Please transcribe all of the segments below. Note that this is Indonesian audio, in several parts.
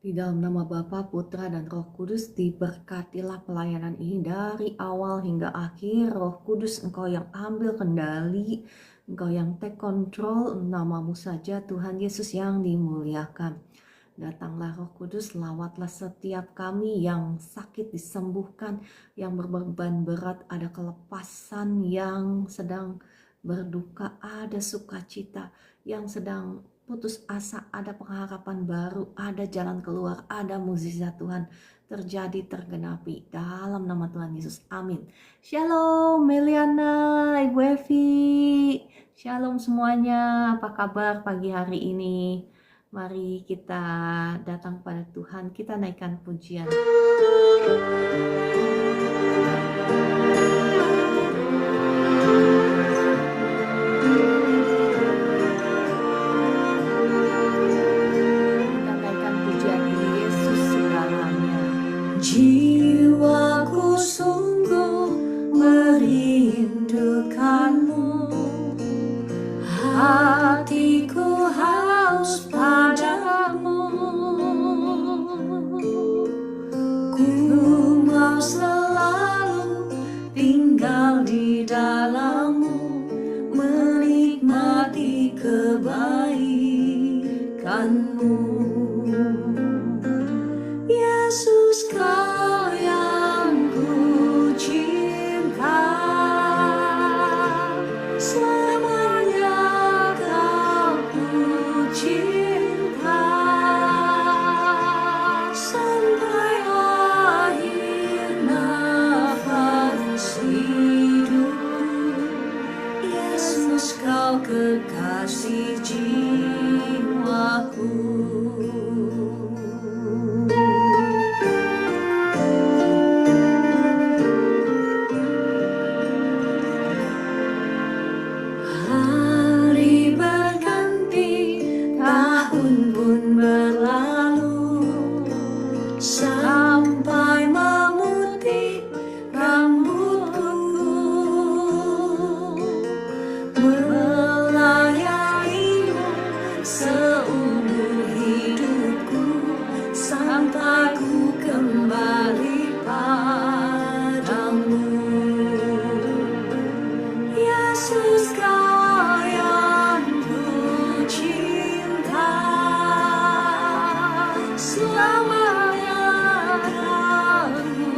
Di dalam nama Bapa, Putra, dan Roh Kudus, diberkatilah pelayanan ini dari awal hingga akhir. Roh Kudus, Engkau yang ambil kendali, Engkau yang take control, namamu saja Tuhan Yesus yang dimuliakan. Datanglah Roh Kudus, lawatlah setiap kami yang sakit disembuhkan, yang berbeban berat ada kelepasan, yang sedang berduka ada sukacita, yang sedang putus asa ada pengharapan baru, ada jalan keluar, ada mukjizat Tuhan terjadi tergenapi dalam nama Tuhan Yesus. Amin. Shalom Meliana, Ibu Evi. Shalom semuanya. Apa kabar pagi hari ini? Mari kita datang pada Tuhan, kita naikkan pujian. Kita naikkan pujian ini, Yesus segalanya. Jiwaku sungguh merindukanmu, hatiku haus padamu. Ku mau selalu tinggal di dalammu, menikmati kebaikanmu. Yesus, Kau yang ku cinta, selamanya Kau ku cinta, sampai akhir nafas hidupku. Yesus, Kau kekasih jiwaku. Hari berganti, tahun pun berlalu, sampai memutih rambutku. Melayanimu seumur hidupku, sampai ku kembali padamu. Yesus, Kau yang ku cinta, selamanya Kau ku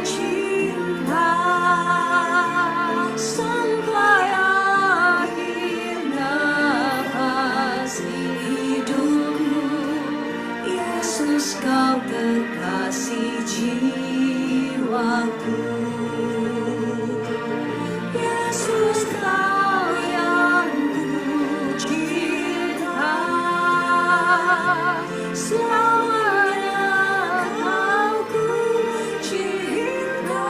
cinta, sampai akhir nafas hidupku. Yesus, Kau kekasih jiwaku. Yesus, Kau yang ku cinta, selamanya Kau ku cinta,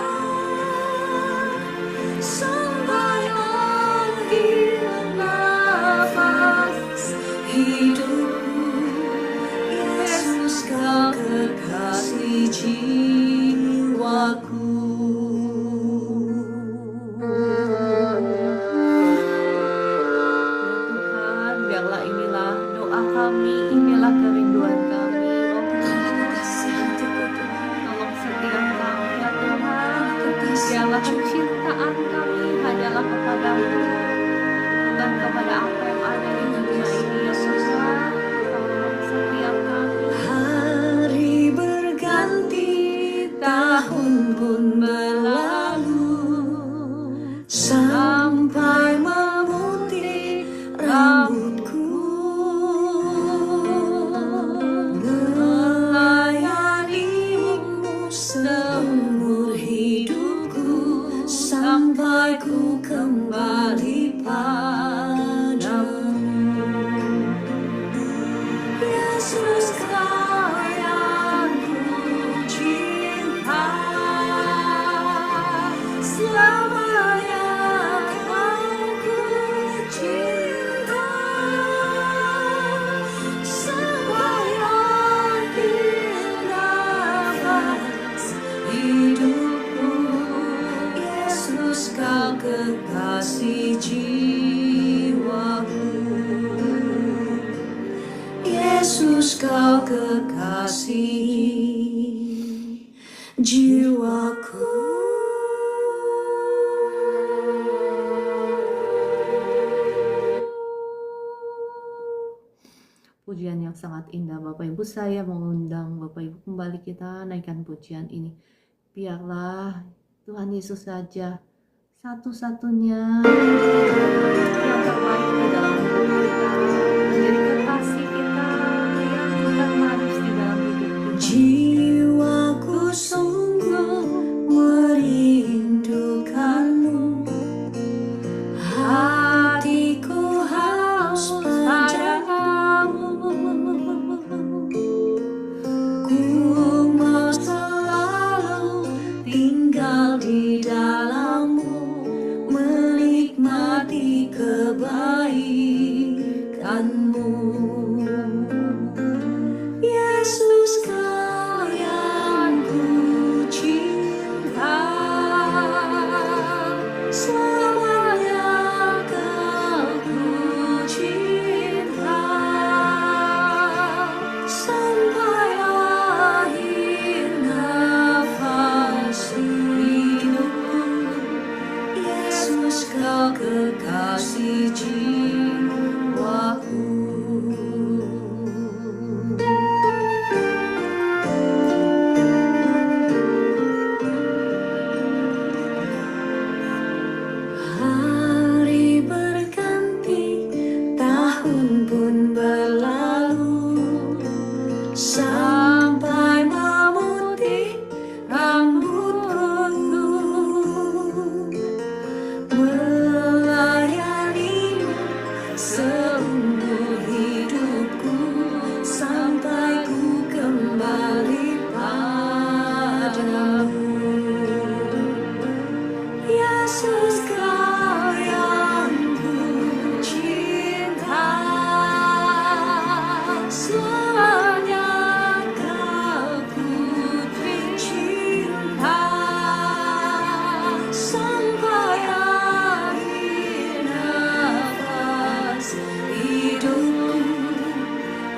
sampai akhir nafas hidupku. Yesus, Kau kekasih jiwaku. Tuhan, biarlah inilah doa kami, inilah kerinduan kami. Roh Kudus, tolong setiap kami ya Tuhan. Biarlah kecintaan kami hanyalah kepadamu, bukan kepada apa yang ada di dunia ini ya Tuhan. Tolong setiap kami. Hari berganti, tahun pun berlalu, sampai memutih rambutku. Melayanimu seumur hidupku, sampai ku kembali padamu. Yesus, Kau yang ku cinta, selamanya Kau ku cinta, sampai akhir nafas hidupku. Yesus, Kau kekasih jiwaku. Yesus, Kau kekasih kekasih jiwaku. Pujian yang sangat indah Bapak Ibu, saya mengundang Bapak Ibu kembali kita naikkan pujian ini. Biarlah Tuhan Yesus saja satu-satunya yang terbaik di dalam hidup kita, menjadi kekasih kita yang bukan manis di dalam hidup kita. Jiwaku sungguh merindukanmu, hatiku haus padamu, ku mau selalu tinggal di dalammu, menikmati kebaikanmu. Yesus Kau yang ku cinta, selamanya Kau ku cinta, sampai akhir nafas hidupku. Yesus Kau kekasih jiwaku. Hari berganti, tahun pun berlalu, sampai memutih rambutku, melayanimu seumur hidupku, sampai ku kembali padamu. Yesus Kau yang ku cinta, selamanya Kau ku cinta, sampai akhir nafas hidupku.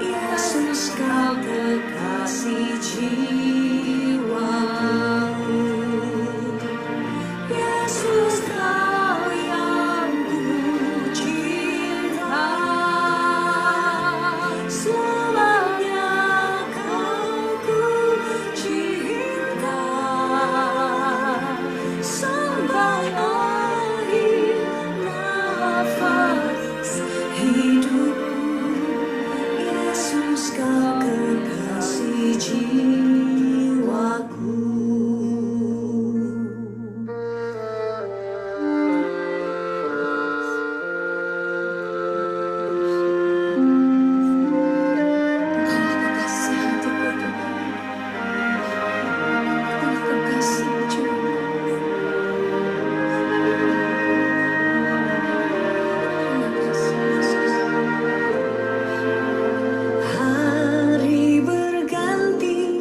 Yesus Kau kekasih jiwaku. Yesus Kau yang ku cinta, selamanya Kau ku cinta, sampai akhir nafas hidupku. Yesus Kau kekasih jiwaku. Hari berganti,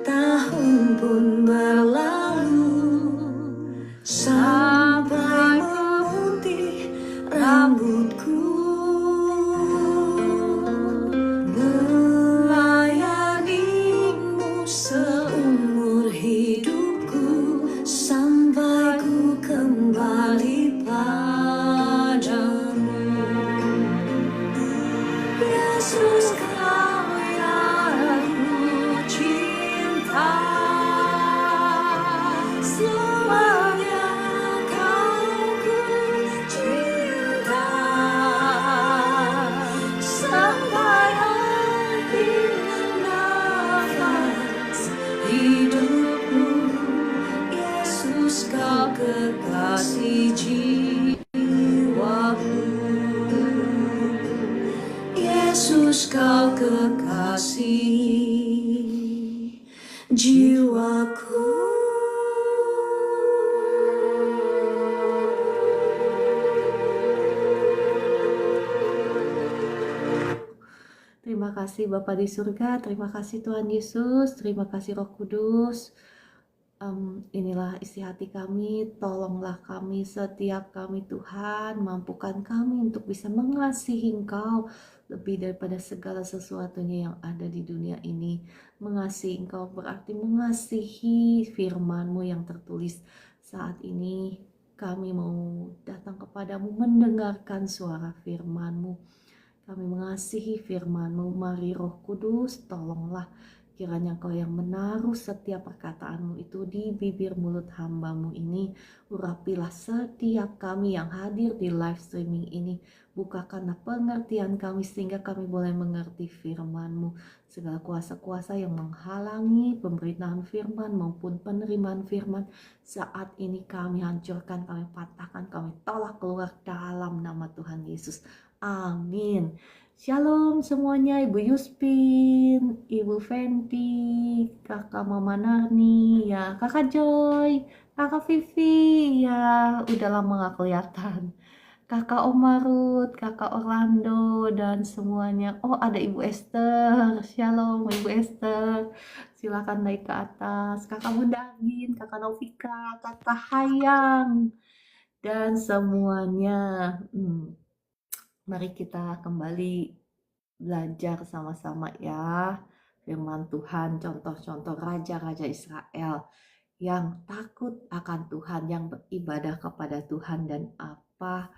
tahun pun berlalu, sampai memutih rambutku, melayanimu seumur hidupku, sampai ku kembali padamu. Yesus Kau yang ku cinta, selamanya Kau ku cinta, sampai akhir nafas hidupku. Yesus Kau kekasih jiwaku. Yesus Kau kekasih jiwaku. Terima kasih Bapa di surga, terima kasih Tuhan Yesus, terima kasih Roh Kudus. Inilah isi hati kami, tolonglah kami, setiap kami Tuhan, mampukan kami untuk bisa mengasihi Engkau lebih daripada segala sesuatunya yang ada di dunia ini. Mengasihi Engkau berarti mengasihi firman-Mu yang tertulis saat ini. Kami mau datang kepadamu mendengarkan suara firman-Mu. Kami mengasihi firman-Mu, mari Roh Kudus, tolonglah kiranya Kau yang menaruh setiap perkataan-Mu itu di bibir mulut hamba-Mu ini. Urapilah setiap kami yang hadir di live streaming ini. Bukakanlah pengertian kami sehingga kami boleh mengerti firman-Mu. Segala kuasa-kuasa yang menghalangi pemberitaan firman maupun penerimaan firman saat ini kami hancurkan, kami patahkan, kami tolak keluar dalam nama Tuhan Yesus. Amin. Shalom semuanya, Ibu Yuspin, Ibu Fenty, Kakak Mama Narni, ya Kakak Joy, Kakak Vivi, ya udah lama gak kelihatan. Kakak Omarut, Kakak Orlando, dan semuanya. Oh, ada Ibu Esther. Shalom Ibu Esther. Silakan naik ke atas. Kakak Bunda Agin, Kakak Novika, Kakak Hayang, dan semuanya. Mari kita kembali belajar sama-sama ya firman Tuhan, contoh-contoh raja-raja Israel yang takut akan Tuhan, yang beribadah kepada Tuhan, dan apa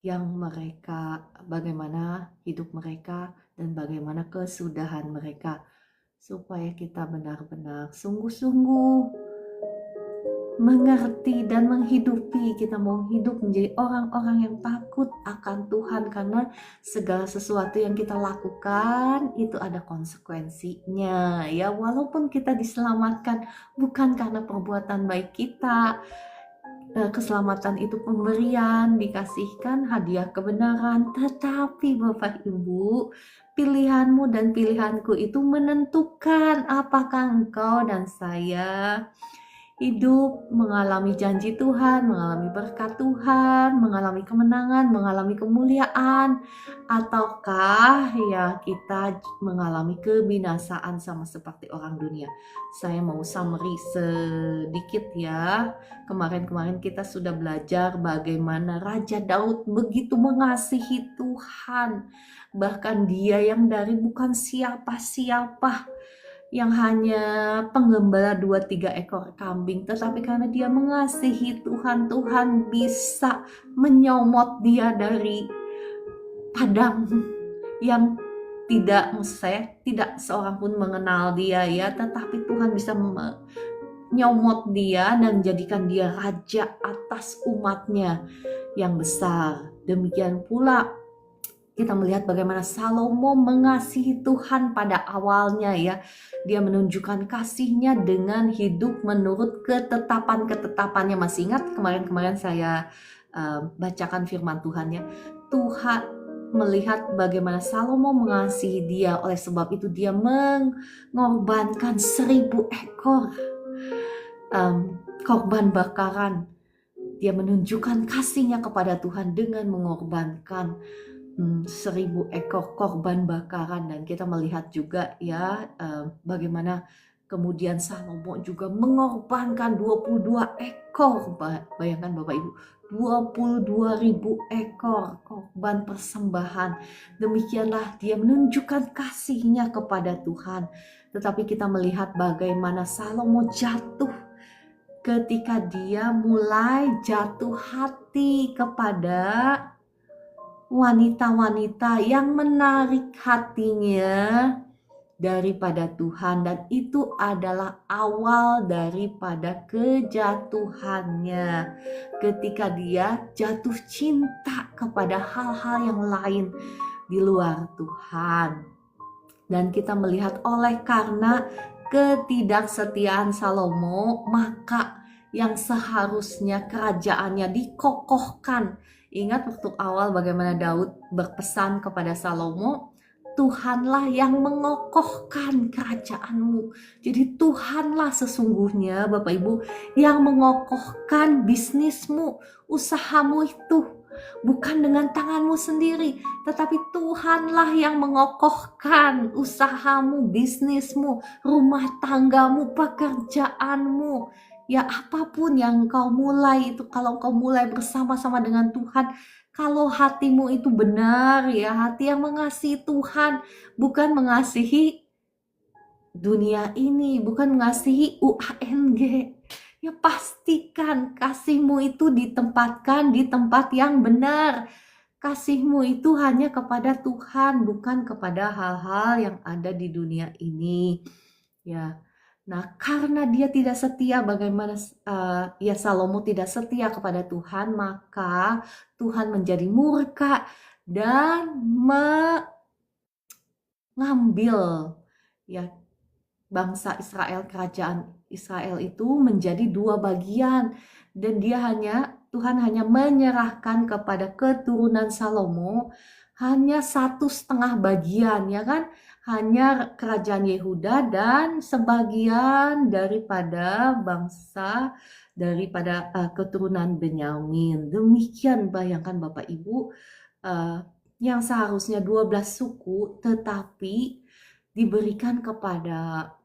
yang mereka, bagaimana hidup mereka dan bagaimana kesudahan mereka, supaya kita benar-benar sungguh-sungguh mengerti dan menghidupi. Kita mau hidup menjadi orang-orang yang takut akan Tuhan, karena segala sesuatu yang kita lakukan itu ada konsekuensinya ya. Walaupun kita diselamatkan bukan karena perbuatan baik kita, keselamatan itu pemberian, dikasihkan hadiah kebenaran, tetapi Bapak Ibu, pilihanmu dan pilihanku itu menentukan apakah engkau dan saya hidup mengalami janji Tuhan, mengalami berkat Tuhan, mengalami kemenangan, mengalami kemuliaan, ataukah ya kita mengalami kebinasaan sama seperti orang dunia. Saya mau summary sedikit ya. Kemarin-kemarin kita sudah belajar bagaimana Raja Daud begitu mengasihi Tuhan. Bahkan dia yang dari bukan siapa-siapa, yang hanya penggembala 2-3 ekor kambing, tetapi karena dia mengasihi Tuhan, Tuhan bisa menyomot dia dari padang yang tidak, maksud saya, tidak seorang pun mengenal dia ya, tetapi Tuhan bisa menyomot dia dan menjadikan dia raja atas umatnya yang besar. Demikian pula kita melihat bagaimana Salomo mengasihi Tuhan pada awalnya ya. Dia menunjukkan kasihnya dengan hidup menurut ketetapan-ketetapannya. Masih ingat kemarin-kemarin saya bacakan firman Tuhan ya. Tuhan melihat bagaimana Salomo mengasihi dia. Oleh sebab itu dia mengorbankan 1000 ekor korban bakaran. Dia menunjukkan kasihnya kepada Tuhan dengan mengorbankan 1000 ekor korban bakaran. Dan kita melihat juga ya bagaimana kemudian Salomo juga mengorbankan 22 ekor. Bayangkan Bapak Ibu, 22.000 ekor korban persembahan. Demikianlah dia menunjukkan kasihnya kepada Tuhan. Tetapi kita melihat bagaimana Salomo jatuh ketika dia mulai jatuh hati kepada wanita-wanita yang menarik hatinya daripada Tuhan, dan itu adalah awal daripada kejatuhannya ketika dia jatuh cinta kepada hal-hal yang lain di luar Tuhan. Dan kita melihat oleh karena ketidaksetiaan Salomo, maka yang seharusnya kerajaannya dikokohkan. Ingat waktu awal bagaimana Daud berpesan kepada Salomo, Tuhanlah yang mengokohkan kerajaanmu. Jadi Tuhanlah sesungguhnya Bapak Ibu yang mengokohkan bisnismu, usahamu itu. bukan dengan tanganmu sendiri, tetapi Tuhanlah yang mengokohkan usahamu, bisnismu, rumah tanggamu, pekerjaanmu. Ya apapun yang kau mulai itu, kalau kau mulai bersama-sama dengan Tuhan, kalau hatimu itu benar ya, hati yang mengasihi Tuhan, bukan mengasihi dunia ini, bukan mengasihi UANG. Ya pastikan kasihmu itu ditempatkan di tempat yang benar. Kasihmu itu hanya kepada Tuhan, bukan kepada hal-hal yang ada di dunia ini. Ya. Nah, karena dia tidak setia, bagaimana ya Salomo tidak setia kepada Tuhan, maka Tuhan menjadi murka dan mengambil ya bangsa Israel, kerajaan Israel itu menjadi dua bagian, dan Tuhan hanya menyerahkan kepada keturunan Salomo hanya 1/2 bagian, ya kan, hanya kerajaan Yehuda dan sebagian daripada keturunan Benyamin. Demikian, bayangkan Bapak Ibu, yang seharusnya 12 suku tetapi diberikan kepada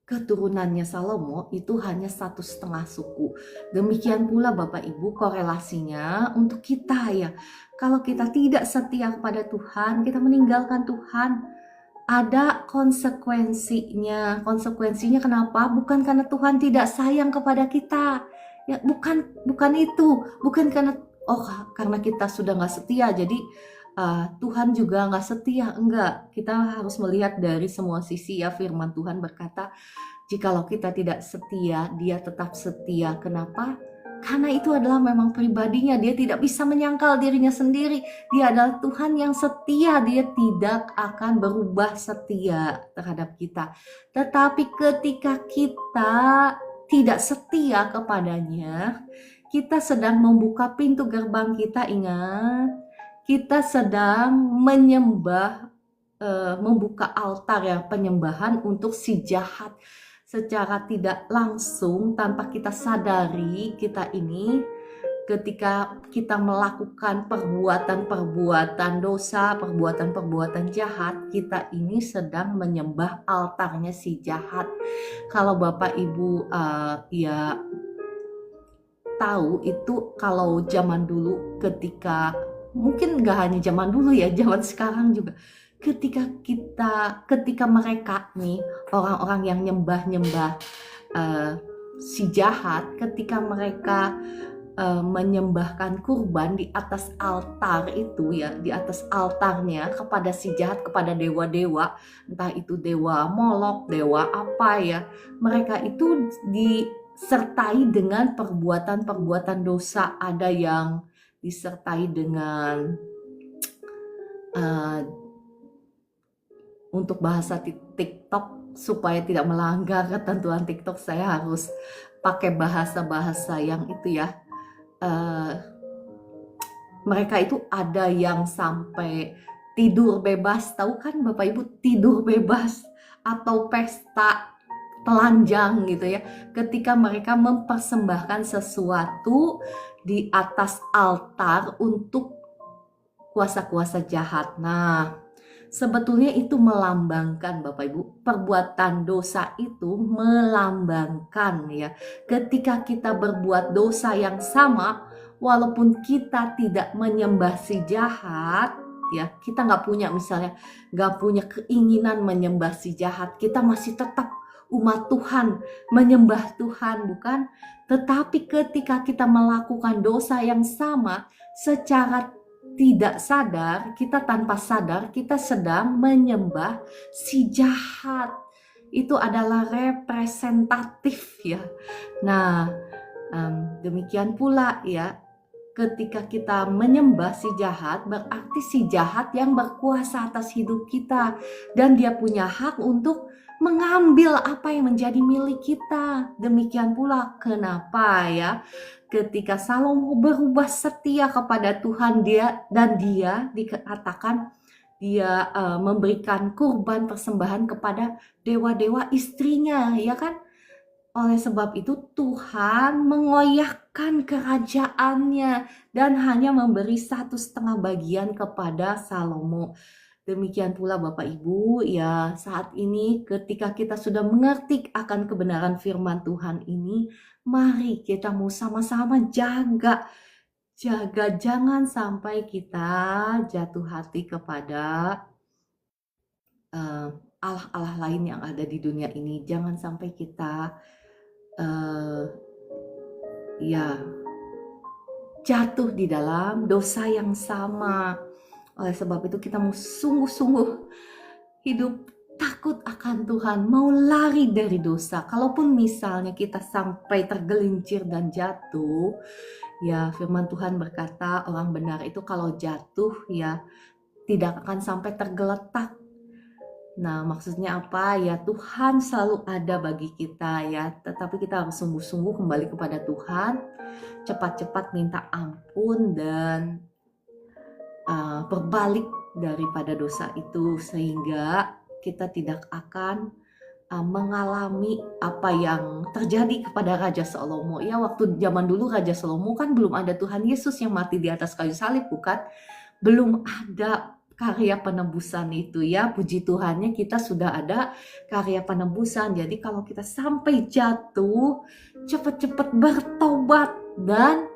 keturunannya Salomo itu hanya 1/2 suku. Demikian pula Bapak Ibu korelasinya untuk kita ya. Kalau kita tidak setia kepada Tuhan, kita meninggalkan Tuhan, ada konsekuensinya. Konsekuensinya kenapa? Bukan karena Tuhan tidak sayang kepada kita. Ya, bukan itu. Bukan karena kita sudah nggak setia, jadi Tuhan juga nggak setia. Enggak, kita harus melihat dari semua sisi ya. Firman Tuhan berkata, jikalau kita tidak setia, dia tetap setia. Kenapa? Karena itu adalah memang pribadinya. Dia tidak bisa menyangkal dirinya sendiri. Dia adalah Tuhan yang setia. Dia tidak akan berubah setia terhadap kita. Tetapi ketika kita tidak setia kepadanya, kita sedang membuka pintu gerbang kita. Ingat, kita sedang membuka altar ya, penyembahan untuk si jahat. Secara tidak langsung, tanpa kita sadari, kita ini ketika kita melakukan perbuatan-perbuatan dosa, perbuatan-perbuatan jahat, kita ini sedang menyembah altarnya si jahat. Kalau Bapak Ibu ya tahu, itu kalau zaman dulu, ketika mungkin gak hanya zaman dulu ya, zaman sekarang juga, ketika mereka nih, orang-orang yang nyembah si jahat, ketika mereka menyembahkan kurban di atas altar itu ya, di atas altarnya kepada si jahat, kepada dewa-dewa, entah itu dewa Molok, dewa apa ya, mereka itu disertai dengan perbuatan-perbuatan dosa. Ada yang disertai dengan untuk bahasa TikTok, supaya tidak melanggar ketentuan TikTok, saya harus pakai bahasa-bahasa yang itu ya. Mereka itu ada yang sampai tidur bebas, tahu kan Bapak Ibu, tidur bebas atau pesta telanjang gitu ya, ketika mereka mempersembahkan sesuatu di atas altar untuk kuasa-kuasa jahat. Nah, sebetulnya itu melambangkan Bapak Ibu, perbuatan dosa itu melambangkan ya, ketika kita berbuat dosa yang sama, walaupun kita tidak menyembah si jahat ya, kita nggak punya, misalnya nggak punya keinginan menyembah si jahat, kita masih tetap umat Tuhan, menyembah Tuhan, bukan? Tetapi ketika kita melakukan dosa yang sama, secara tidak sadar, kita tanpa sadar, kita sedang menyembah si jahat. Itu adalah representatif ya. Nah, demikian pula ya, ketika kita menyembah si jahat, berarti si jahat yang berkuasa atas hidup kita, dan dia punya hak untuk mengambil apa yang menjadi milik kita. Demikian pula kenapa ya, ketika Salomo berubah setia kepada Tuhan, dia dikatakan dia memberikan kurban persembahan kepada dewa-dewa istrinya, ya kan? Oleh sebab itu Tuhan mengoyakkan menetapkan kerajaannya dan hanya memberi 1,5 bagian kepada Salomo. Demikian pula Bapak Ibu, ya saat ini ketika kita sudah mengerti akan kebenaran firman Tuhan ini, mari kita mau sama-sama jaga jangan sampai kita jatuh hati kepada Allah-Allah lain yang ada di dunia ini. Jangan sampai kita ya jatuh di dalam dosa yang sama. Oleh sebab itu kita mau sungguh-sungguh hidup takut akan Tuhan, mau lari dari dosa. Kalaupun misalnya kita sampai tergelincir dan jatuh, ya firman Tuhan berkata orang benar itu kalau jatuh ya tidak akan sampai tergeletak. Nah, maksudnya apa? Ya Tuhan selalu ada bagi kita ya, tetapi kita harus sungguh-sungguh kembali kepada Tuhan, cepat-cepat minta ampun dan berbalik daripada dosa itu sehingga kita tidak akan mengalami apa yang terjadi kepada Raja Salomo. Ya waktu zaman dulu Raja Salomo kan belum ada Tuhan Yesus yang mati di atas kayu salib, bukan? Belum ada karya penebusan itu ya, puji Tuhannya kita sudah ada karya penebusan. Jadi kalau kita sampai jatuh, cepat-cepat bertobat dan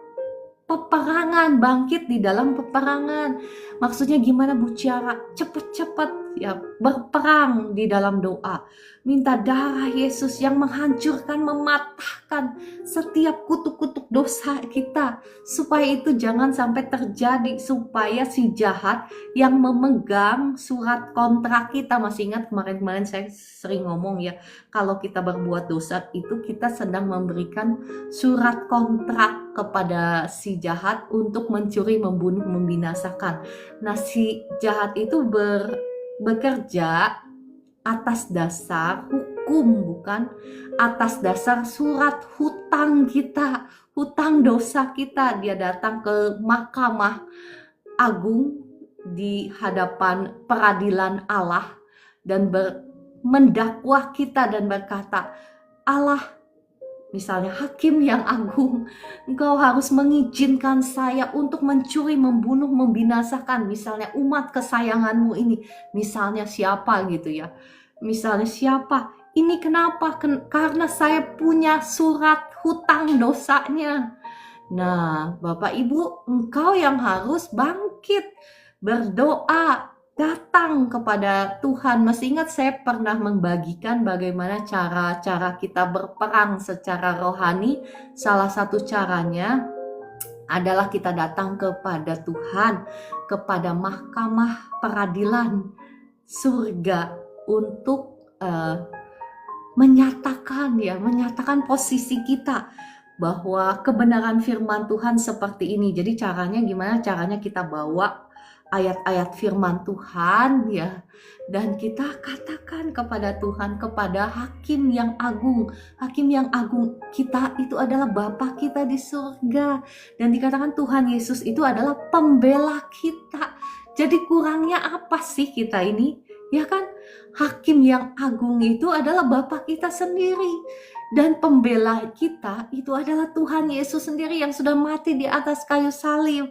peperangan, bangkit di dalam peperangan. Maksudnya gimana Bu Ciara? Cepet-cepet ya berperang di dalam doa. Minta darah Yesus yang menghancurkan, mematahkan setiap kutuk-kutuk dosa kita. Supaya itu jangan sampai terjadi. Supaya si jahat yang memegang surat kontrak kita. Masih ingat kemarin-kemarin saya sering ngomong ya. Kalau kita berbuat dosa itu kita sedang memberikan surat kontrak kepada si jahat untuk mencuri, membunuh, membinasakan. Nah, si jahat itu bekerja atas dasar hukum, bukan atas dasar surat hutang kita, hutang dosa kita. Dia datang ke Mahkamah Agung di hadapan peradilan Allah dan mendakwah kita dan berkata, Allah, misalnya hakim yang agung, engkau harus mengizinkan saya untuk mencuri, membunuh, membinasakan misalnya umat kesayanganmu ini. Misalnya siapa gitu ya. Misalnya siapa? Ini kenapa? Karena saya punya surat hutang dosanya. Nah, Bapak Ibu, engkau yang harus bangkit, berdoa, datang kepada Tuhan. Masih ingat saya pernah membagikan bagaimana cara-cara kita berperang secara rohani. Salah satu caranya adalah kita datang kepada Tuhan, kepada mahkamah peradilan surga untuk menyatakan posisi kita bahwa kebenaran firman Tuhan seperti ini. Jadi caranya gimana? Caranya kita bawa ayat-ayat firman Tuhan ya, dan kita katakan kepada Tuhan, kepada hakim yang agung. Hakim yang agung kita itu adalah Bapa kita di surga, dan dikatakan Tuhan Yesus itu adalah pembela kita. Jadi kurangnya apa sih kita ini? Ya kan, hakim yang agung itu adalah Bapa kita sendiri, dan pembela kita itu adalah Tuhan Yesus sendiri yang sudah mati di atas kayu salib.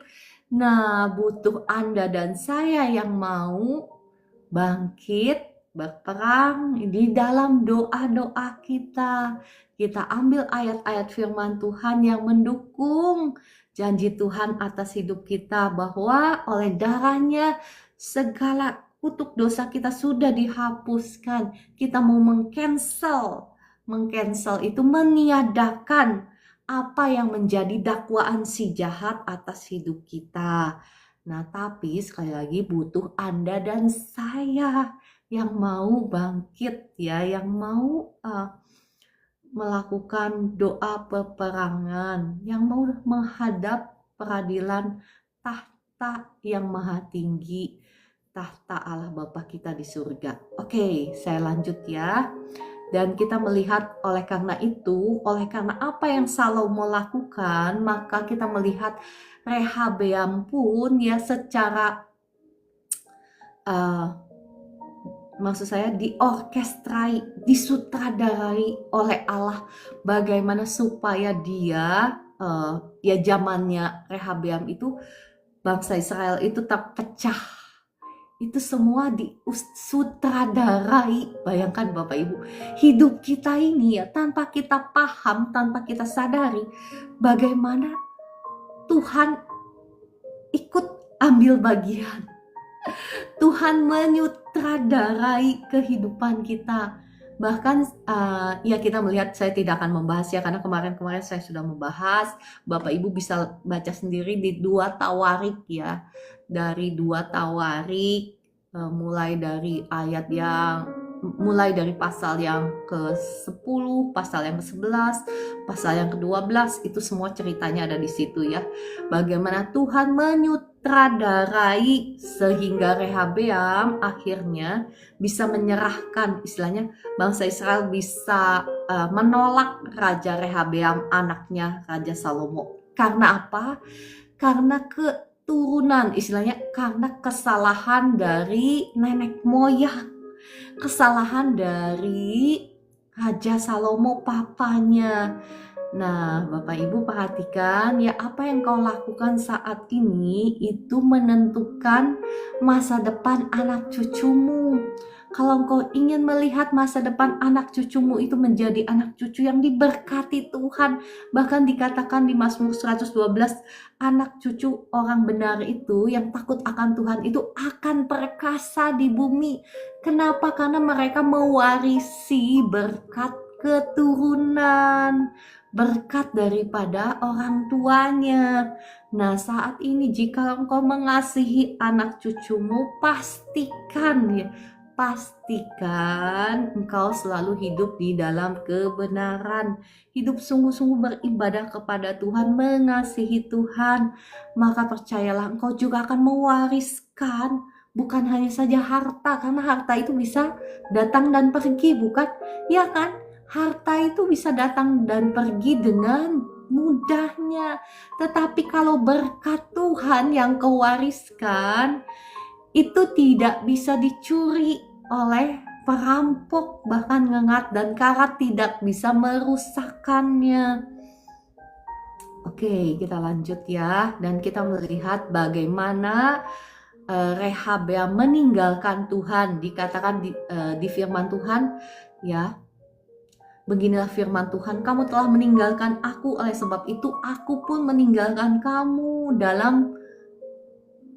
Nah, butuh Anda dan saya yang mau bangkit, berperang di dalam doa-doa kita. Kita ambil ayat-ayat firman Tuhan yang mendukung janji Tuhan atas hidup kita, bahwa oleh darahnya segala kutuk dosa kita sudah dihapuskan. Kita mau mengcancel itu meniadakan apa yang menjadi dakwaan si jahat atas hidup kita. Nah, tapi sekali lagi butuh Anda dan saya yang mau bangkit ya, yang mau melakukan doa peperangan, yang mau menghadap peradilan tahta yang maha tinggi, tahta Allah Bapa kita di surga. Oke, saya lanjut ya. Dan kita melihat oleh karena apa yang Salomo lakukan, maka kita melihat Rehabeam pun ya secara maksud saya diorkestrai, disutradarai oleh Allah bagaimana supaya dia ya zamannya Rehabeam itu bangsa Israel itu terpecah. Itu semua disutradarai. Bayangkan Bapak Ibu, hidup kita ini ya tanpa kita paham, tanpa kita sadari bagaimana Tuhan ikut ambil bagian. Tuhan menyutradarai kehidupan kita. Bahkan ya kita melihat, saya tidak akan membahas ya karena kemarin-kemarin saya sudah membahas. Bapak Ibu bisa baca sendiri di 2 Tawarik ya. Dari 2 Tawarik mulai dari pasal yang ke-10, pasal yang ke-11, pasal yang ke-12, itu semua ceritanya ada di situ ya. Bagaimana Tuhan menyutradarai sehingga Rehabeam akhirnya bisa menyerahkan, istilahnya bangsa Israel bisa menolak Raja Rehabeam, anaknya Raja Salomo. Karena apa? Karena keturunan, istilahnya karena kesalahan dari nenek moyang. Kesalahan dari Raja Salomo papanya. Nah, Bapak Ibu perhatikan ya, apa yang kau lakukan saat ini itu menentukan masa depan anak cucumu. Kalau engkau ingin melihat masa depan anak cucumu itu menjadi anak cucu yang diberkati Tuhan, bahkan dikatakan di Mazmur 112, anak cucu orang benar itu yang takut akan Tuhan itu akan perkasa di bumi. Kenapa? Karena mereka mewarisi berkat keturunan, berkat daripada orang tuanya. Nah, saat ini jika engkau mengasihi anak cucumu, pastikan engkau selalu hidup di dalam kebenaran, hidup sungguh-sungguh beribadah kepada Tuhan, mengasihi Tuhan, maka percayalah engkau juga akan mewariskan bukan hanya saja harta, karena harta itu bisa datang dan pergi, bukan? Ya kan? Harta itu bisa datang dan pergi dengan mudahnya. Tetapi kalau berkat Tuhan yang kau wariskan, itu tidak bisa dicuri oleh perampok, bahkan ngengat dan karat tidak bisa merusakkannya. Oke, kita lanjut ya. Dan kita melihat bagaimana Rehabeam meninggalkan Tuhan. Dikatakan di firman Tuhan ya, beginilah firman Tuhan, kamu telah meninggalkan aku, oleh sebab itu aku pun meninggalkan kamu dalam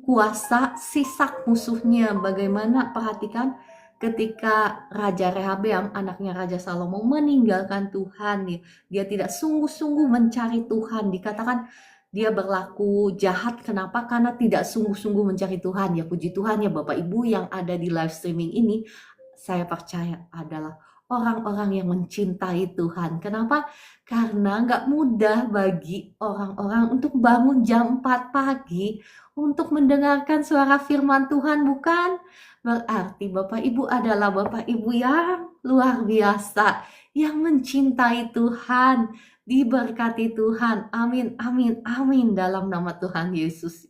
kuasa sisak musuhnya. Bagaimana, perhatikan, ketika Raja Rehabeam, anaknya Raja Salomo, meninggalkan Tuhan, dia tidak sungguh-sungguh mencari Tuhan. Dikatakan dia berlaku jahat. Kenapa? Karena tidak sungguh-sungguh mencari Tuhan. Ya puji Tuhan ya Bapak Ibu yang ada di live streaming ini, saya percaya adalah orang-orang yang mencintai Tuhan. Kenapa? Karena gak mudah bagi orang-orang untuk bangun jam 4 pagi untuk mendengarkan suara firman Tuhan, bukan? Berarti Bapak Ibu adalah Bapak Ibu yang luar biasa, yang mencintai Tuhan, diberkati Tuhan. Amin, amin, amin dalam nama Tuhan Yesus.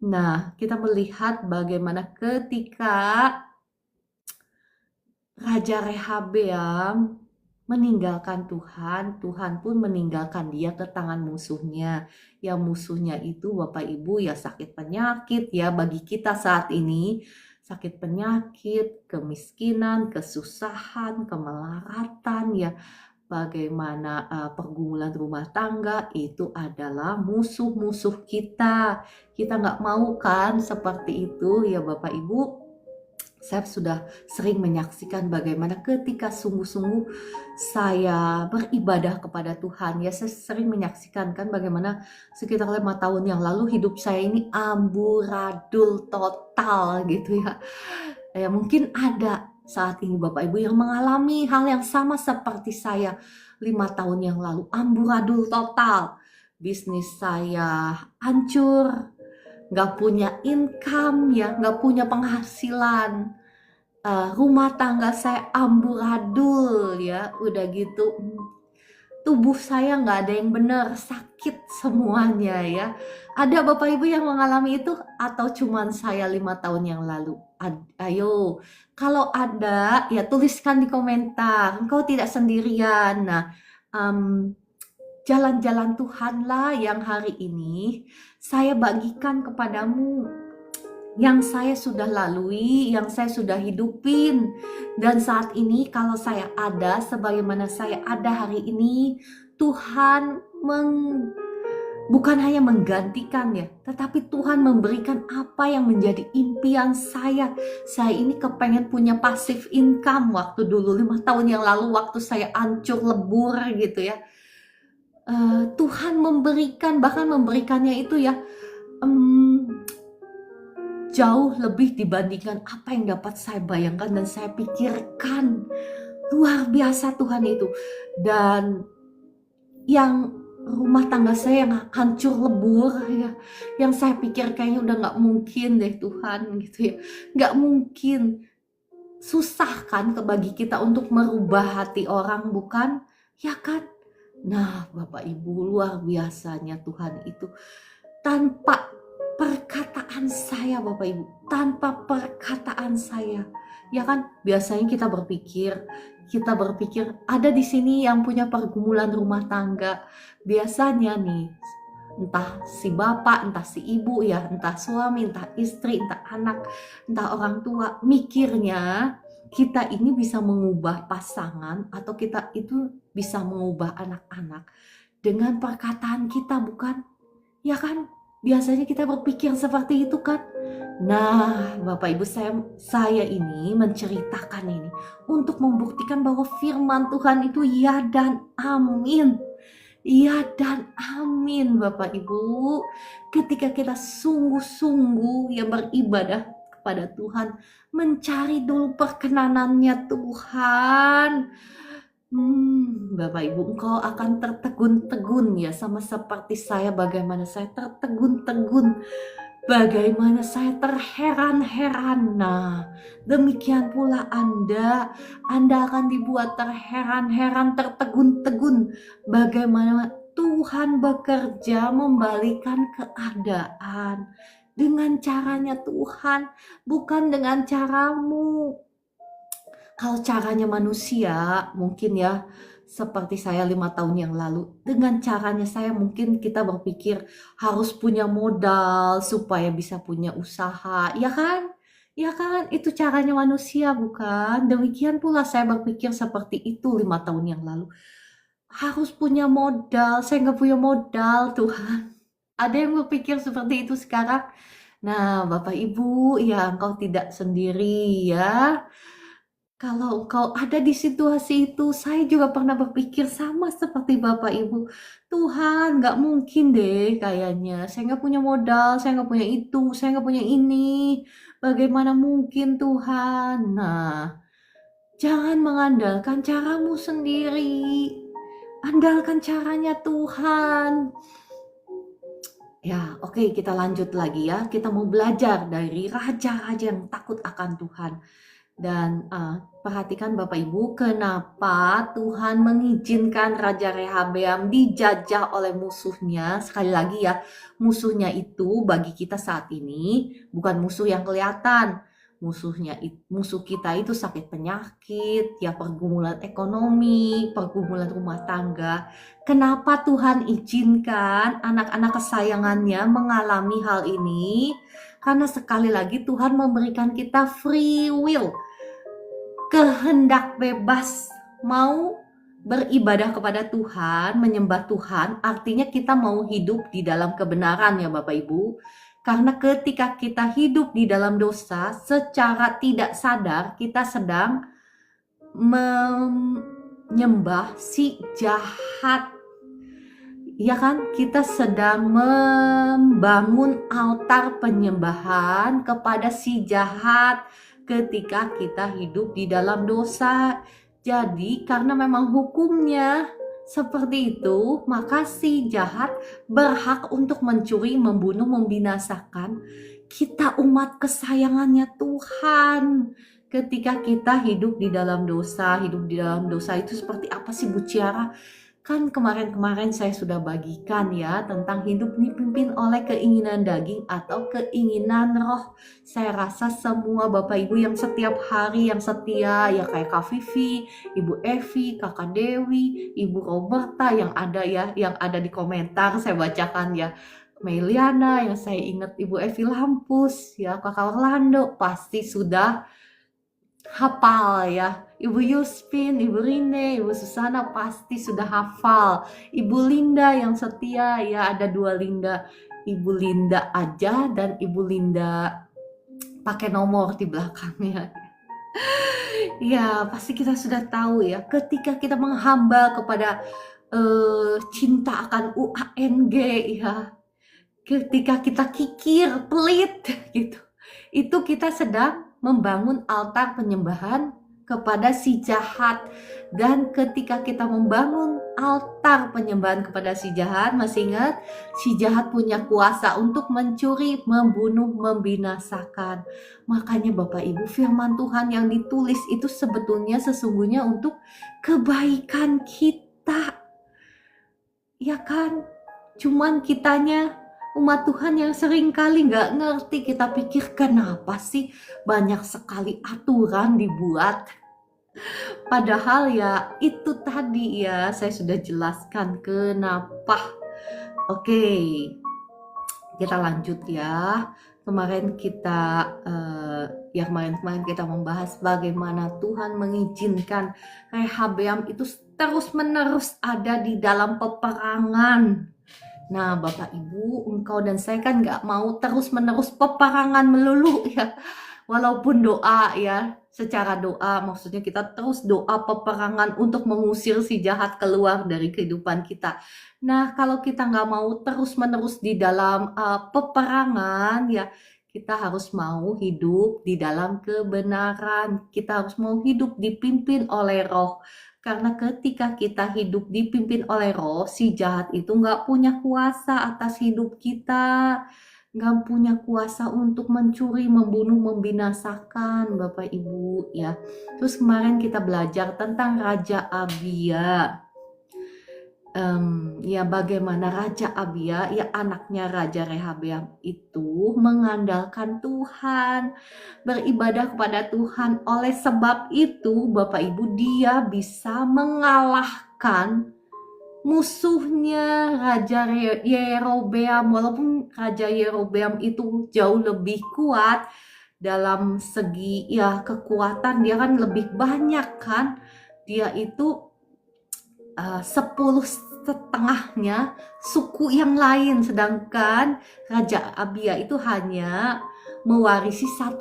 Nah, kita melihat bagaimana ketika Raja Rehabeam meninggalkan Tuhan, Tuhan pun meninggalkan dia ke tangan musuhnya. Yang musuhnya itu Bapak Ibu ya sakit penyakit ya, bagi kita saat ini sakit penyakit, kemiskinan, kesusahan, kemelaratan ya. Bagaimana pergumulan rumah tangga itu adalah musuh-musuh kita. Kita nggak mau kan seperti itu ya Bapak Ibu. Saya sudah sering menyaksikan bagaimana ketika sungguh-sungguh saya beribadah kepada Tuhan. Ya, saya sering menyaksikan kan bagaimana sekitar 5 tahun yang lalu hidup saya ini amburadul total gitu ya. Ya mungkin ada saat ini Bapak Ibu yang mengalami hal yang sama seperti saya 5 tahun yang lalu. Amburadul total. Bisnis saya hancur. Gak punya income ya, gak punya penghasilan, rumah tangga saya amburadul ya, udah gitu tubuh saya gak ada yang benar, sakit semuanya ya. Ada Bapak Ibu yang mengalami itu atau cuman saya 5 tahun yang lalu? Ayo, kalau ada ya tuliskan di komentar, engkau tidak sendirian. Nah, jalan-jalan Tuhanlah yang hari ini saya bagikan kepadamu, yang saya sudah lalui, yang saya sudah hidupin. Dan saat ini kalau saya ada sebagaimana saya ada hari ini, Tuhan bukan hanya menggantikan ya, tetapi Tuhan memberikan apa yang menjadi impian saya. Saya ini kepengen punya passive income waktu dulu 5 tahun yang lalu waktu saya hancur lebur gitu ya. Tuhan memberikan, bahkan memberikannya itu ya jauh lebih dibandingkan apa yang dapat saya bayangkan dan saya pikirkan. Luar biasa Tuhan itu. Dan yang rumah tangga saya yang hancur lebur ya, yang saya pikir kayaknya udah gak mungkin deh Tuhan gitu ya, gak mungkin. Susah kan bagi kita untuk merubah hati orang, bukan? Ya kan? Nah Bapak Ibu, luar biasanya Tuhan itu. Tanpa perkataan saya Bapak Ibu, tanpa perkataan saya, ya kan? Biasanya kita berpikir ada di sini yang punya pergumulan rumah tangga. Biasanya nih, entah si bapak, entah si ibu ya, entah suami, entah istri, entah anak, entah orang tua, mikirnya kita ini bisa mengubah pasangan atau kita itu bisa mengubah anak-anak dengan perkataan kita, bukan? Ya kan? Biasanya kita berpikir seperti itu kan? Nah, Bapak Ibu, saya ini menceritakan ini untuk membuktikan bahwa firman Tuhan itu ya dan amin. Ya dan amin Bapak Ibu. Ketika kita sungguh-sungguh yang beribadah kepada Tuhan, mencari dulu perkenanannya Tuhan. Bapak Ibu, engkau akan tertegun-tegun ya, sama seperti saya, bagaimana saya tertegun-tegun, bagaimana saya terheran-heran. Nah, demikian pula Anda akan dibuat terheran-heran, tertegun-tegun, bagaimana Tuhan bekerja membalikan keadaan dengan caranya Tuhan, bukan dengan caramu. Kalau caranya manusia mungkin ya seperti saya 5 tahun yang lalu, dengan caranya saya mungkin kita berpikir harus punya modal supaya bisa punya usaha, ya kan? Ya kan? Itu caranya manusia, bukan? Demikian pula saya berpikir seperti itu 5 tahun yang lalu. Harus punya modal, saya nggak punya modal Tuhan. Ada yang berpikir seperti itu sekarang? Nah Bapak Ibu, ya engkau tidak sendiri ya. Kalau engkau ada di situasi itu, saya juga pernah berpikir sama seperti Bapak Ibu. Tuhan, gak mungkin deh kayaknya. Saya gak punya modal, saya gak punya itu, saya gak punya ini. Bagaimana mungkin Tuhan? Nah, jangan mengandalkan caramu sendiri. Andalkan caranya Tuhan. Ya, oke, kita lanjut lagi ya. Kita mau belajar dari raja-raja yang takut akan Tuhan. Dan perhatikan Bapak Ibu, kenapa Tuhan mengizinkan Raja Rehabeam dijajah oleh musuhnya. Sekali lagi ya, musuhnya itu bagi kita saat ini bukan musuh yang kelihatan. Musuh kita itu sakit penyakit, ya pergumulan ekonomi, pergumulan rumah tangga. Kenapa Tuhan izinkan anak-anak kesayangannya mengalami hal ini? Karena sekali lagi Tuhan memberikan kita free will, kehendak bebas, mau beribadah kepada Tuhan, menyembah Tuhan, artinya kita mau hidup di dalam kebenaran ya Bapak Ibu. Karena ketika kita hidup di dalam dosa, secara tidak sadar kita sedang menyembah si jahat. Ya kan, kita sedang membangun altar penyembahan kepada si jahat ketika kita hidup di dalam dosa. Jadi karena memang hukumnya seperti itu, maka si jahat berhak untuk mencuri, membunuh, membinasakan kita umat kesayangannya Tuhan. Ketika kita hidup di dalam dosa itu seperti apa sih Bu Ciara? Kan kemarin-kemarin saya sudah bagikan ya tentang hidup dipimpin oleh keinginan daging atau keinginan roh. Saya rasa semua Bapak Ibu yang setiap hari yang setia ya kayak Kak Vivi, Ibu Evi, Kakak Dewi, Ibu Roberta yang ada ya, yang ada di komentar saya bacakan ya. Meliana yang saya ingat Ibu Evi Lampus ya, Kakak Orlando pasti sudah hafal ya. Ibu Yuspin, Ibu Rine, Ibu Susana pasti sudah hafal. Ibu Linda yang setia ya, ada 2 Linda. Ibu Linda aja dan Ibu Linda pakai nomor di belakangnya. Ya, pasti kita sudah tahu ya, ketika kita menghamba kepada cinta akan UANG ya, ketika kita kikir, pelit gitu, itu kita sedang membangun altar penyembahan kepada si jahat. Dan ketika kita membangun altar penyembahan kepada si jahat, masih ingat, si jahat punya kuasa untuk mencuri, membunuh, membinasakan. Makanya Bapak Ibu, firman Tuhan yang ditulis itu sebetulnya sesungguhnya untuk kebaikan kita, ya kan? Cuman kitanya umat Tuhan yang seringkali nggak ngerti. Kita pikir kenapa sih banyak sekali aturan dibuat. Padahal ya itu tadi ya saya sudah jelaskan kenapa. Oke, kita lanjut ya. Kemarin kita kemarin kita membahas bagaimana Tuhan mengizinkan Rehabeam itu terus-menerus ada di dalam peperangan. Nah, Bapak Ibu, engkau dan saya kan nggak mau terus-menerus peperangan melulu ya. Walaupun doa ya, secara doa maksudnya kita terus doa peperangan untuk mengusir si jahat keluar dari kehidupan kita. Nah, kalau kita nggak mau terus-menerus di dalam peperangan ya, kita harus mau hidup di dalam kebenaran. Kita harus mau hidup dipimpin oleh Roh. Karena ketika kita hidup dipimpin oleh Roh, si jahat itu nggak punya kuasa atas hidup kita, nggak punya kuasa untuk mencuri, membunuh, membinasakan, Bapak Ibu ya. Terus kemarin kita belajar tentang Raja Abia. Ya bagaimana Raja Abia, ya anaknya Raja Rehabeam itu mengandalkan Tuhan, beribadah kepada Tuhan. Oleh sebab itu Bapak Ibu, dia bisa mengalahkan musuhnya Raja Yerobeam. Walaupun Raja Yerobeam itu jauh lebih kuat dalam segi ya kekuatan, dia kan lebih banyak kan, dia itu 10,5-nya suku yang lain, sedangkan Raja Abia itu hanya mewarisi 1,5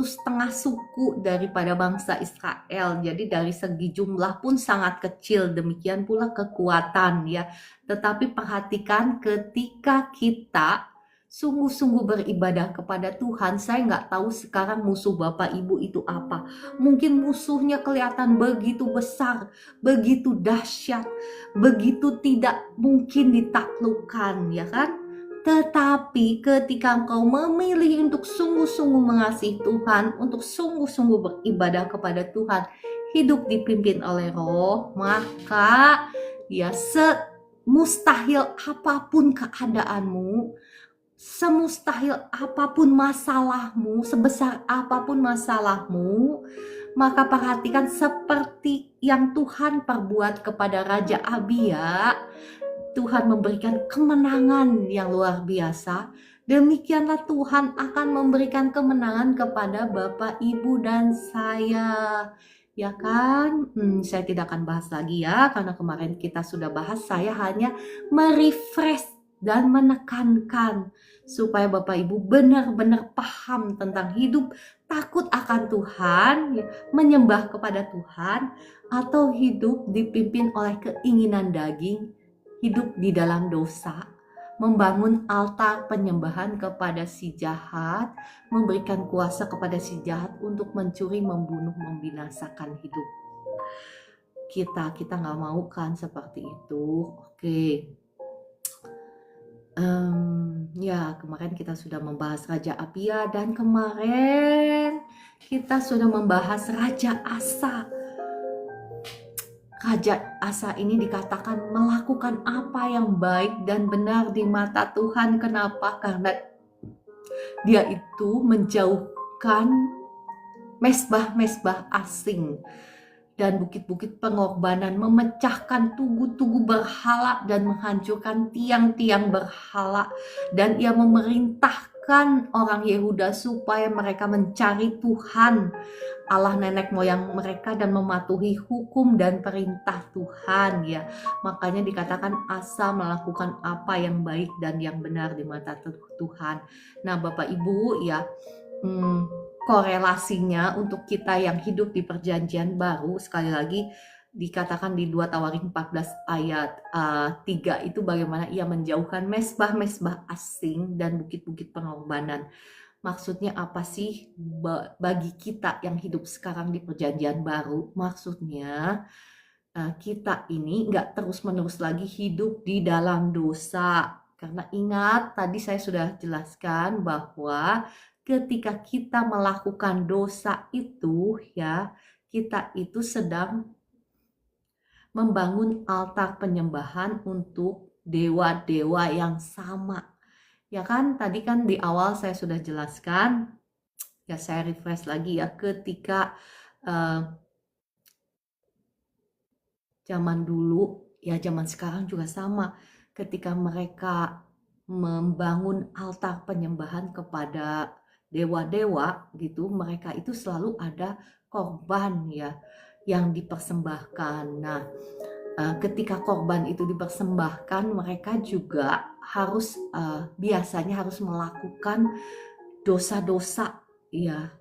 suku daripada bangsa Israel. Jadi dari segi jumlah pun sangat kecil, demikian pula kekuatan ya. Tetapi perhatikan ketika kita sungguh-sungguh beribadah kepada Tuhan, saya nggak tahu sekarang musuh Bapak Ibu itu apa. Mungkin musuhnya kelihatan begitu besar, begitu dahsyat, begitu tidak mungkin ditaklukkan, ya kan? Tetapi ketika engkau memilih untuk sungguh-sungguh mengasihi Tuhan, untuk sungguh-sungguh beribadah kepada Tuhan, hidup dipimpin oleh Roh, maka ya semustahil apapun keadaanmu, semustahil apapun masalahmu, sebesar apapun masalahmu, maka perhatikan seperti yang Tuhan perbuat kepada Raja Abia, Tuhan memberikan kemenangan yang luar biasa. Demikianlah Tuhan akan memberikan kemenangan kepada Bapak, Ibu, dan saya. Ya kan? Saya tidak akan bahas lagi ya, karena kemarin kita sudah bahas. Saya hanya merefresh dan menekankan supaya Bapak Ibu benar-benar paham tentang hidup takut akan Tuhan, menyembah kepada Tuhan, atau hidup dipimpin oleh keinginan daging, hidup di dalam dosa, membangun altar penyembahan kepada si jahat, memberikan kuasa kepada si jahat untuk mencuri, membunuh, membinasakan hidup kita. Kita nggak mau kan seperti itu. Oke. Ya kemarin kita sudah membahas Raja Abia, dan kemarin kita sudah membahas Raja Asa. Raja Asa ini dikatakan melakukan apa yang baik dan benar di mata Tuhan. Kenapa? Karena dia itu menjauhkan mesbah-mesbah asing dan bukit-bukit pengorbanan, memecahkan tugu-tugu berhala dan menghancurkan tiang-tiang berhala. Dan ia memerintahkan orang Yehuda supaya mereka mencari Tuhan Allah nenek moyang mereka dan mematuhi hukum dan perintah Tuhan, ya. Makanya dikatakan Asa melakukan apa yang baik dan yang benar di mata Tuhan. Nah, Bapak Ibu, ya, korelasinya untuk kita yang hidup di perjanjian baru, sekali lagi dikatakan di 2 Tawarik 14 ayat 3 itu bagaimana ia menjauhkan mesbah-mesbah asing dan bukit-bukit pengorbanan. Maksudnya apa sih bagi kita yang hidup sekarang di perjanjian baru? Maksudnya kita ini nggak terus-menerus lagi hidup di dalam dosa. Karena ingat tadi saya sudah jelaskan bahwa ketika kita melakukan dosa itu, ya, kita itu sedang membangun altar penyembahan untuk dewa-dewa yang sama. Ya kan, tadi kan di awal saya sudah jelaskan, ya saya refresh lagi ya, ketika zaman dulu, ya zaman sekarang juga sama, ketika mereka membangun altar penyembahan kepada dewa-dewa gitu, mereka itu selalu ada korban ya yang dipersembahkan. Nah, ketika korban itu dipersembahkan, mereka juga harus biasanya harus melakukan dosa-dosa ya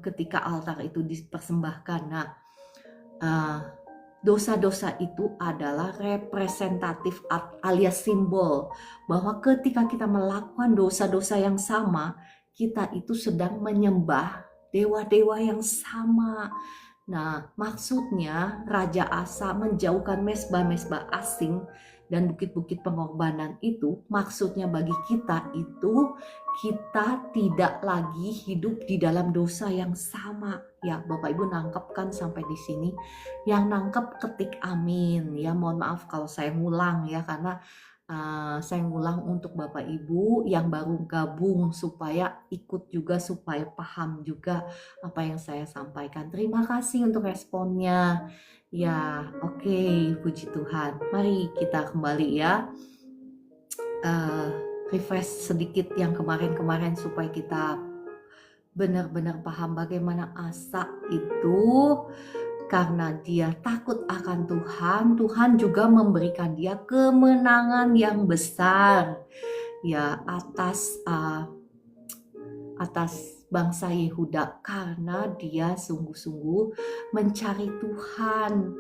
ketika altar itu dipersembahkan. Nah, dosa-dosa itu adalah representatif alias simbol bahwa ketika kita melakukan dosa-dosa yang sama, kita itu sedang menyembah dewa-dewa yang sama. Nah, maksudnya Raja Asa menjauhkan mesbah-mesbah asing dan bukit-bukit pengorbanan itu, maksudnya bagi kita itu kita tidak lagi hidup di dalam dosa yang sama. Ya, Bapak Ibu nangkep kan sampai di sini? Yang nangkep ketik amin. Ya, mohon maaf kalau saya ngulang ya, karena saya ngulang untuk Bapak Ibu yang baru gabung supaya ikut juga, supaya paham juga apa yang saya sampaikan. Terima kasih untuk responnya. Ya, oke, puji Tuhan. Mari kita kembali ya. Refresh sedikit yang kemarin-kemarin supaya kita benar-benar paham bagaimana Asa itu karena dia takut akan Tuhan, Tuhan juga memberikan dia kemenangan yang besar ya atas bangsa Yehuda karena dia sungguh-sungguh mencari Tuhan.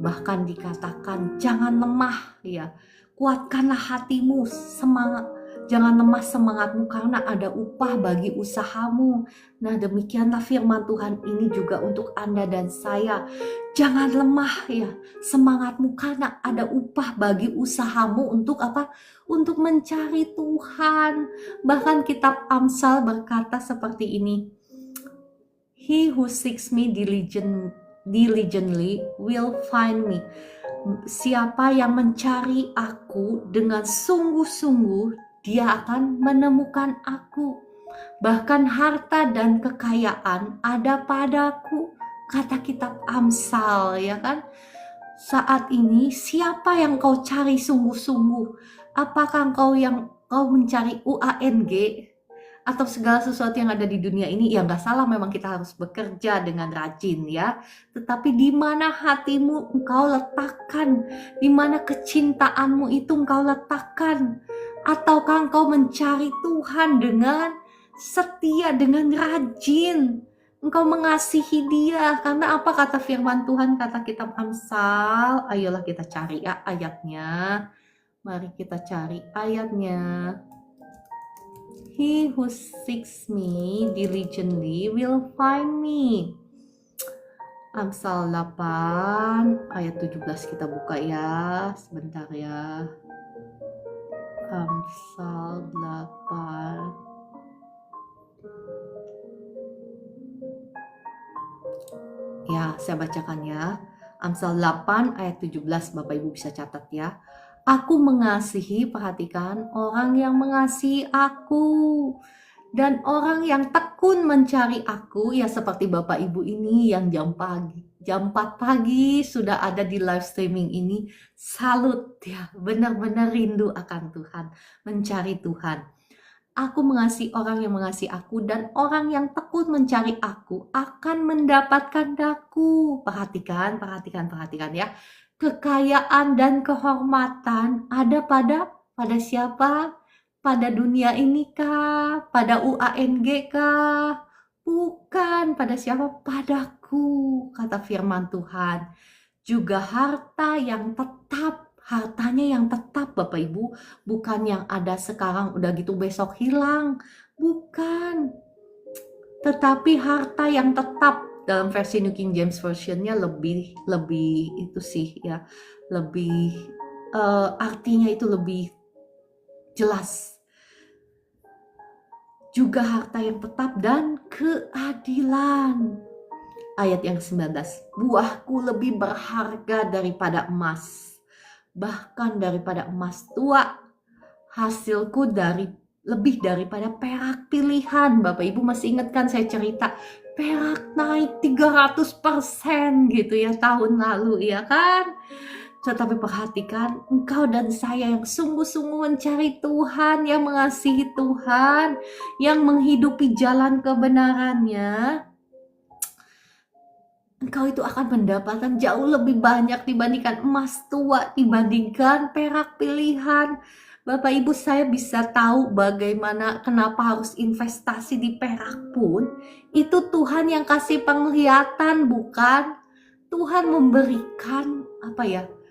Bahkan dikatakan jangan lemah ya, kuatkanlah hatimu, semangat. Jangan lemah semangatmu karena ada upah bagi usahamu. Nah, demikianlah firman Tuhan ini juga untuk Anda dan saya. Jangan lemah ya semangatmu karena ada upah bagi usahamu untuk apa? Untuk mencari Tuhan. Bahkan kitab Amsal berkata seperti ini. He who seeks me diligently will find me. Siapa yang mencari aku dengan sungguh-sungguh, dia akan menemukan aku. Bahkan harta dan kekayaan ada padaku, kata kitab Amsal, ya kan? Saat ini siapa yang kau cari sungguh-sungguh? Apakah kau mencari UANG atau segala sesuatu yang ada di dunia ini? Ya nggak salah, memang kita harus bekerja dengan rajin ya. Tetapi di mana hatimu engkau letakkan, di mana kecintaanmu itu engkau letakkan, ataukah engkau mencari Tuhan dengan setia, dengan rajin? Engkau mengasihi dia. Karena apa kata firman Tuhan, kata kitab Amsal? Ayolah kita cari ya ayatnya. Mari kita cari ayatnya. He who seeks me diligently will find me. Amsal 8 ayat 17 kita buka ya. Sebentar ya. Amsal 8. Ya, saya bacakan ya. Amsal 8 ayat 17, Bapak Ibu bisa catat ya. Aku mengasihi, perhatikan, orang yang mengasihi aku. Dan orang yang tekun mencari aku, ya seperti Bapak Ibu ini yang jam 4 pagi sudah ada di live streaming ini. Salut ya, benar-benar rindu akan Tuhan, mencari Tuhan. Aku mengasihi orang yang mengasihi aku, dan orang yang tekun mencari aku akan mendapatkan daku. Perhatikan ya. Kekayaan dan kehormatan ada pada siapa? Pada dunia ini kah? Pada UANG kah? Bukan. Pada siapa? Padaku, kata firman Tuhan. Juga hartanya yang tetap Bapak Ibu, bukan yang ada sekarang udah gitu besok hilang. Bukan. Tetapi harta yang tetap, dalam versi New King James Version-nya lebih itu sih ya, lebih artinya itu lebih jelas. Juga harta yang tetap dan keadilan. Ayat yang 19, buahku lebih berharga daripada emas, bahkan daripada emas tua. Hasilku lebih daripada perak pilihan. Bapak Ibu masih ingat kan saya cerita perak naik 300% gitu ya tahun lalu ya kan. Tetapi perhatikan, engkau dan saya yang sungguh-sungguh mencari Tuhan, yang mengasihi Tuhan, yang menghidupi jalan kebenarannya, engkau itu akan mendapatkan jauh lebih banyak dibandingkan emas tua, dibandingkan perak pilihan. Bapak Ibu, saya bisa tahu bagaimana, kenapa harus investasi di perak pun. Itu Tuhan yang kasih penglihatan, bukan? Tuhan memberikan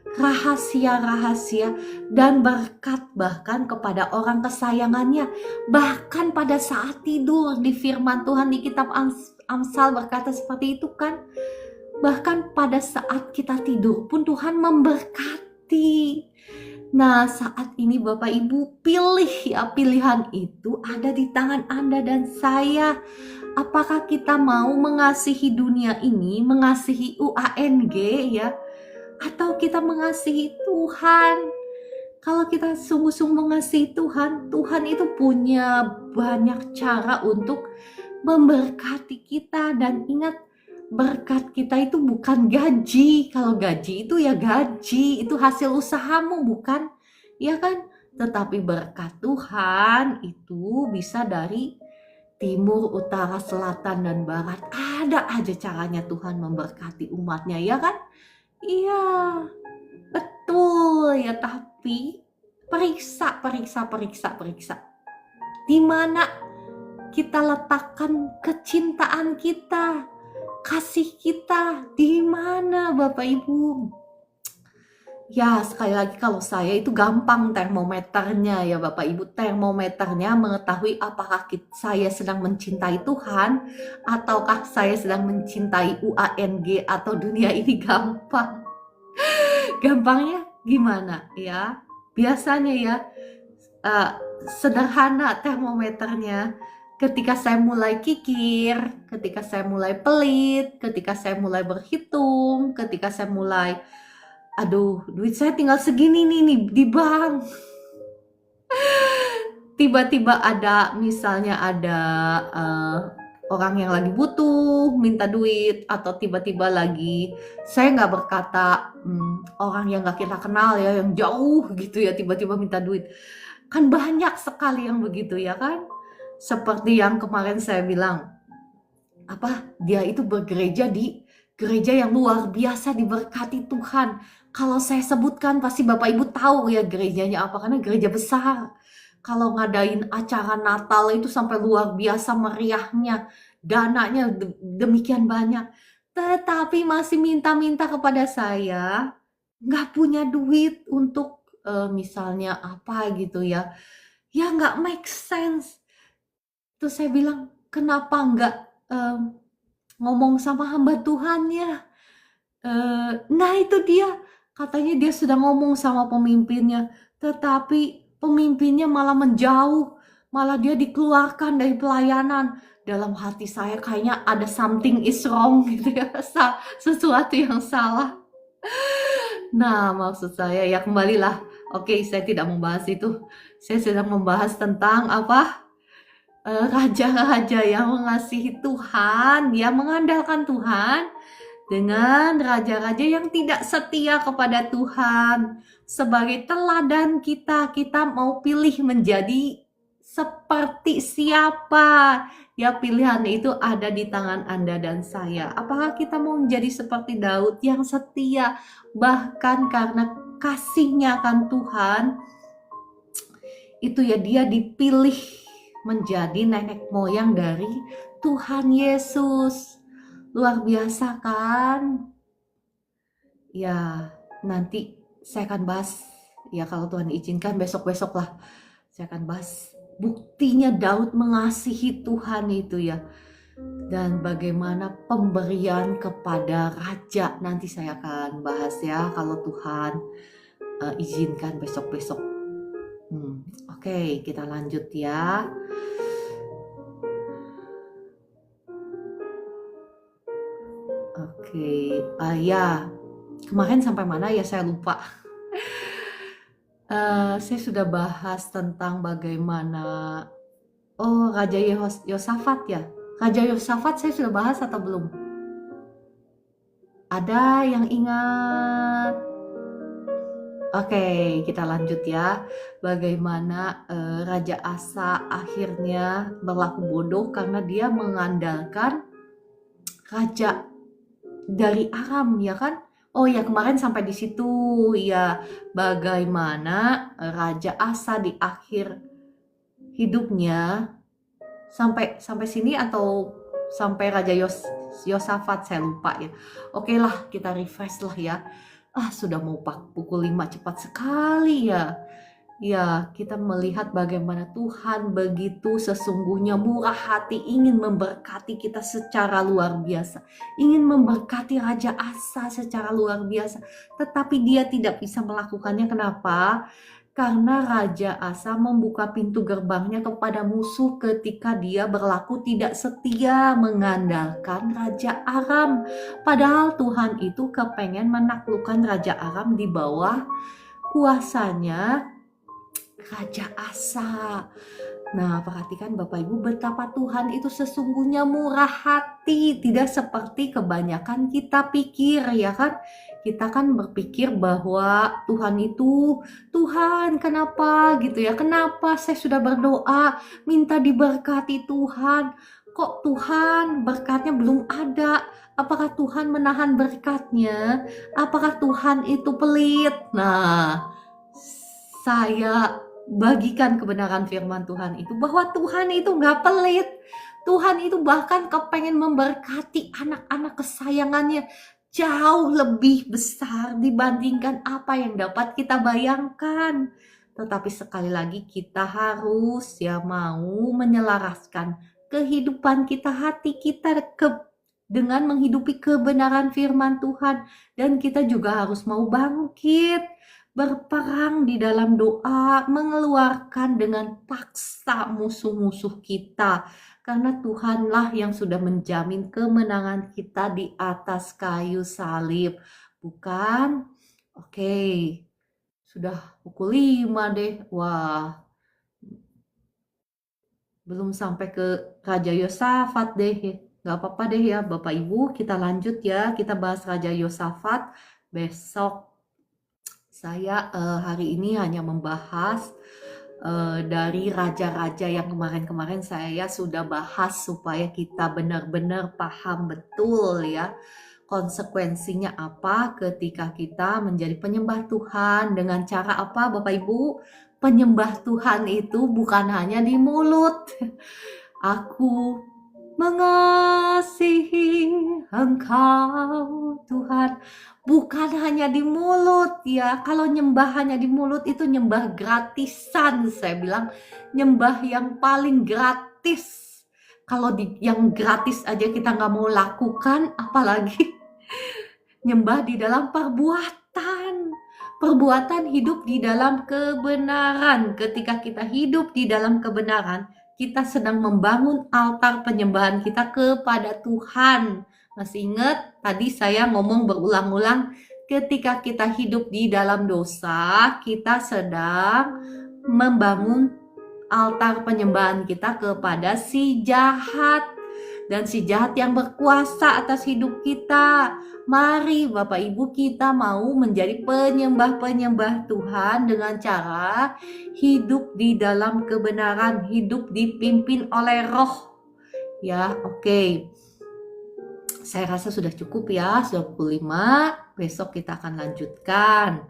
rahasia-rahasia dan berkat bahkan kepada orang kesayangannya. Bahkan pada saat tidur, di firman Tuhan di kitab Amsal berkata seperti itu kan. Bahkan pada saat kita tidur pun Tuhan memberkati. Nah, saat ini Bapak Ibu, pilihan itu ada di tangan Anda dan saya. Apakah kita mau mengasihi dunia ini, mengasihi UANG ya, atau kita mengasihi Tuhan? Kalau kita sungguh-sungguh mengasihi Tuhan, Tuhan itu punya banyak cara untuk memberkati kita. Dan ingat, berkat kita itu bukan gaji. Kalau gaji itu ya gaji, itu hasil usahamu, bukan? Ya kan? Tetapi berkat Tuhan itu bisa dari timur, utara, selatan, dan barat. Ada aja caranya Tuhan memberkati umatnya, ya kan? Iya, betul ya. Tapi periksa. Di mana kita letakkan kecintaan kita, kasih kita, di mana Bapak Ibu? Ya, sekali lagi, kalau saya itu gampang termometernya ya Bapak Ibu. Termometernya mengetahui apakah saya sedang mencintai Tuhan ataukah saya sedang mencintai UANG atau dunia ini. Gampang. Gampangnya gimana ya? Biasanya ya sederhana termometernya. Ketika saya mulai kikir, ketika saya mulai pelit, ketika saya mulai berhitung, ketika saya mulai, aduh, duit saya tinggal segini nih di bank. Tiba-tiba misalnya ada orang yang lagi butuh, minta duit, atau tiba-tiba lagi saya nggak berkata orang yang nggak kita kenal ya, yang jauh gitu ya, tiba-tiba minta duit. Kan banyak sekali yang begitu ya kan? Seperti yang kemarin saya bilang, dia itu bergereja di gereja yang luar biasa diberkati Tuhan. Kalau saya sebutkan pasti Bapak Ibu tahu ya gerejanya apa, karena gereja besar. Kalau ngadain acara Natal itu sampai luar biasa meriahnya, dananya demikian banyak. Tetapi masih minta-minta kepada saya, nggak punya duit untuk misalnya apa gitu ya. Ya nggak make sense. Terus saya bilang, kenapa nggak ngomong sama hamba Tuhannya? Nah itu dia, katanya dia sudah ngomong sama pemimpinnya, tetapi pemimpinnya malah menjauh, malah dia dikeluarkan dari pelayanan. Dalam hati saya kayaknya ada something is wrong gitu ya, sesuatu yang salah. Nah, maksud saya ya kembalilah. Oke, saya tidak membahas itu. Saya sedang membahas tentang apa? Raja-raja yang mengasihi Tuhan, yang mengandalkan Tuhan, dengan raja-raja yang tidak setia kepada Tuhan. Sebagai teladan kita, kita mau pilih menjadi seperti siapa? Ya, pilihan itu ada di tangan Anda dan saya. Apakah kita mau menjadi seperti Daud yang setia, bahkan karena kasihnya akan Tuhan, itu ya dia dipilih menjadi nenek moyang dari Tuhan Yesus. Luar biasa kan? Ya, nanti saya akan bahas, ya kalau Tuhan izinkan besok-besok lah. Saya akan bahas buktinya Daud mengasihi Tuhan itu ya. Dan bagaimana pemberian kepada raja, nanti saya akan bahas ya kalau Tuhan izinkan besok-besok. Oke, kita lanjut ya. Oke, ya kemarin sampai mana ya saya lupa. Saya sudah bahas tentang bagaimana Raja Yosafat ya. Raja Yosafat saya sudah bahas atau belum? Ada yang ingat? Oke, kita lanjut ya. Bagaimana Raja Asa akhirnya berlaku bodoh karena dia mengandalkan raja dari Aram, ya kan? Oh ya, kemarin sampai di situ ya, bagaimana Raja Asa di akhir hidupnya sampai sini atau sampai Raja Yosafat saya lupa ya. Oke lah, kita refresh lah ya. Sudah mau pukul 5 cepat sekali ya. Ya, kita melihat bagaimana Tuhan begitu sesungguhnya murah hati, ingin memberkati kita secara luar biasa. Ingin memberkati Raja Asa secara luar biasa. Tetapi dia tidak bisa melakukannya. Kenapa? Karena Raja Asa membuka pintu gerbangnya kepada musuh ketika dia berlaku tidak setia mengandalkan Raja Aram. Padahal Tuhan itu kepengen menaklukkan Raja Aram di bawah kuasanya Raja Asa. Nah, perhatikan Bapak Ibu betapa Tuhan itu sesungguhnya murah hati, tidak seperti kebanyakan kita pikir ya kan. Kita kan berpikir bahwa Tuhan itu, Tuhan kenapa gitu ya, kenapa saya sudah berdoa minta diberkati Tuhan, kok Tuhan berkatnya belum ada, apakah Tuhan menahan berkatnya, apakah Tuhan itu pelit. Nah, saya bagikan kebenaran firman Tuhan itu bahwa Tuhan itu gak pelit. Tuhan itu bahkan kepengen memberkati anak-anak kesayangannya jauh lebih besar dibandingkan apa yang dapat kita bayangkan. Tetapi sekali lagi kita harus ya mau menyelaraskan kehidupan kita, hati kita dengan menghidupi kebenaran firman Tuhan. Dan kita juga harus mau bangkit, berperang di dalam doa, mengeluarkan dengan paksa musuh-musuh kita. Karena Tuhanlah yang sudah menjamin kemenangan kita di atas kayu salib. Bukan? Oke, sudah pukul 5 deh. Wah, belum sampai ke Raja Yosafat deh. Gak apa-apa deh ya Bapak Ibu, kita lanjut ya. Kita bahas Raja Yosafat besok. Saya hari ini hanya membahas dari raja-raja yang kemarin-kemarin saya sudah bahas supaya kita benar-benar paham betul ya konsekuensinya apa ketika kita menjadi penyembah Tuhan. Dengan cara apa Bapak Ibu? Penyembah Tuhan itu bukan hanya di mulut. Aku mengasihi Engkau Tuhan, bukan hanya di mulut ya. Kalau nyembah hanya di mulut itu nyembah gratisan, saya bilang nyembah yang paling gratis. Kalau yang gratis aja kita nggak mau lakukan, apalagi nyembah di dalam perbuatan hidup di dalam kebenaran. Ketika kita hidup di dalam kebenaran, kita sedang membangun altar penyembahan kita kepada Tuhan. Masih ingat tadi saya ngomong berulang-ulang, ketika kita hidup di dalam dosa, kita sedang membangun altar penyembahan kita kepada si jahat. Dan si jahat yang berkuasa atas hidup kita. Mari Bapak Ibu kita mau menjadi penyembah-penyembah Tuhan dengan cara hidup di dalam kebenaran, hidup dipimpin oleh Roh. Ya, oke. Saya rasa sudah cukup ya, sudah pukul 5. Besok kita akan lanjutkan.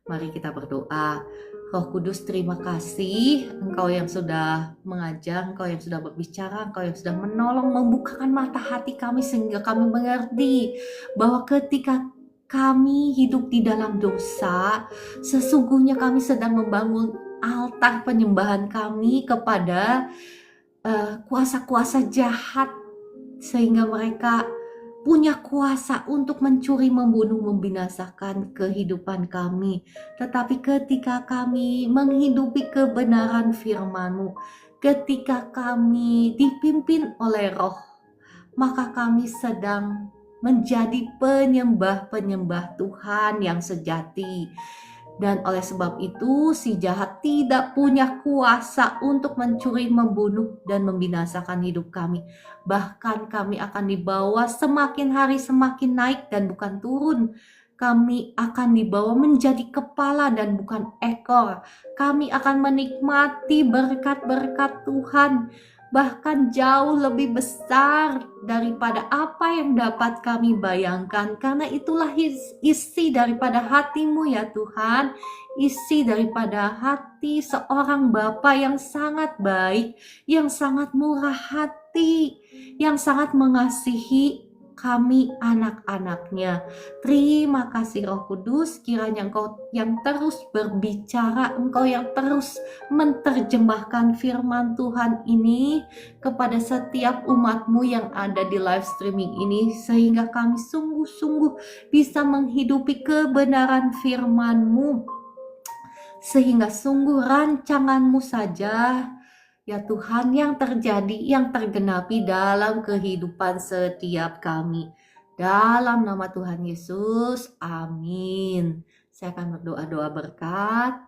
Mari kita berdoa. Roh Kudus, terima kasih Engkau yang sudah mengajar, Engkau yang sudah berbicara, Engkau yang sudah menolong, membukakan mata hati kami sehingga kami mengerti bahwa ketika kami hidup di dalam dosa, sesungguhnya kami sedang membangun altar penyembahan kami kepada kuasa-kuasa jahat, sehingga mereka punya kuasa untuk mencuri, membunuh, membinasakan kehidupan kami. Tetapi ketika kami menghidupi kebenaran firman-Mu, ketika kami dipimpin oleh Roh, maka kami sedang menjadi penyembah-penyembah Tuhan yang sejati. Dan oleh sebab itu si jahat tidak punya kuasa untuk mencuri, membunuh, dan membinasakan hidup kami. Bahkan kami akan dibawa semakin hari semakin naik dan bukan turun. Kami akan dibawa menjadi kepala dan bukan ekor. Kami akan menikmati berkat-berkat Tuhan, bahkan jauh lebih besar daripada apa yang dapat kami bayangkan. Karena itulah isi daripada hati-Mu ya Tuhan, isi daripada hati seorang Bapa yang sangat baik, yang sangat murah hati, yang sangat mengasihi kami anak-anaknya. Terima kasih Roh Kudus, kiranya Engkau yang terus berbicara, Engkau yang terus menerjemahkan firman Tuhan ini kepada setiap umat-Mu yang ada di live streaming ini, sehingga kami sungguh-sungguh bisa menghidupi kebenaran firman-Mu, sehingga sungguh rancangan-Mu saja ya Tuhan yang terjadi, yang tergenapi dalam kehidupan setiap kami. Dalam nama Tuhan Yesus, amin. Saya akan berdoa-doa berkat.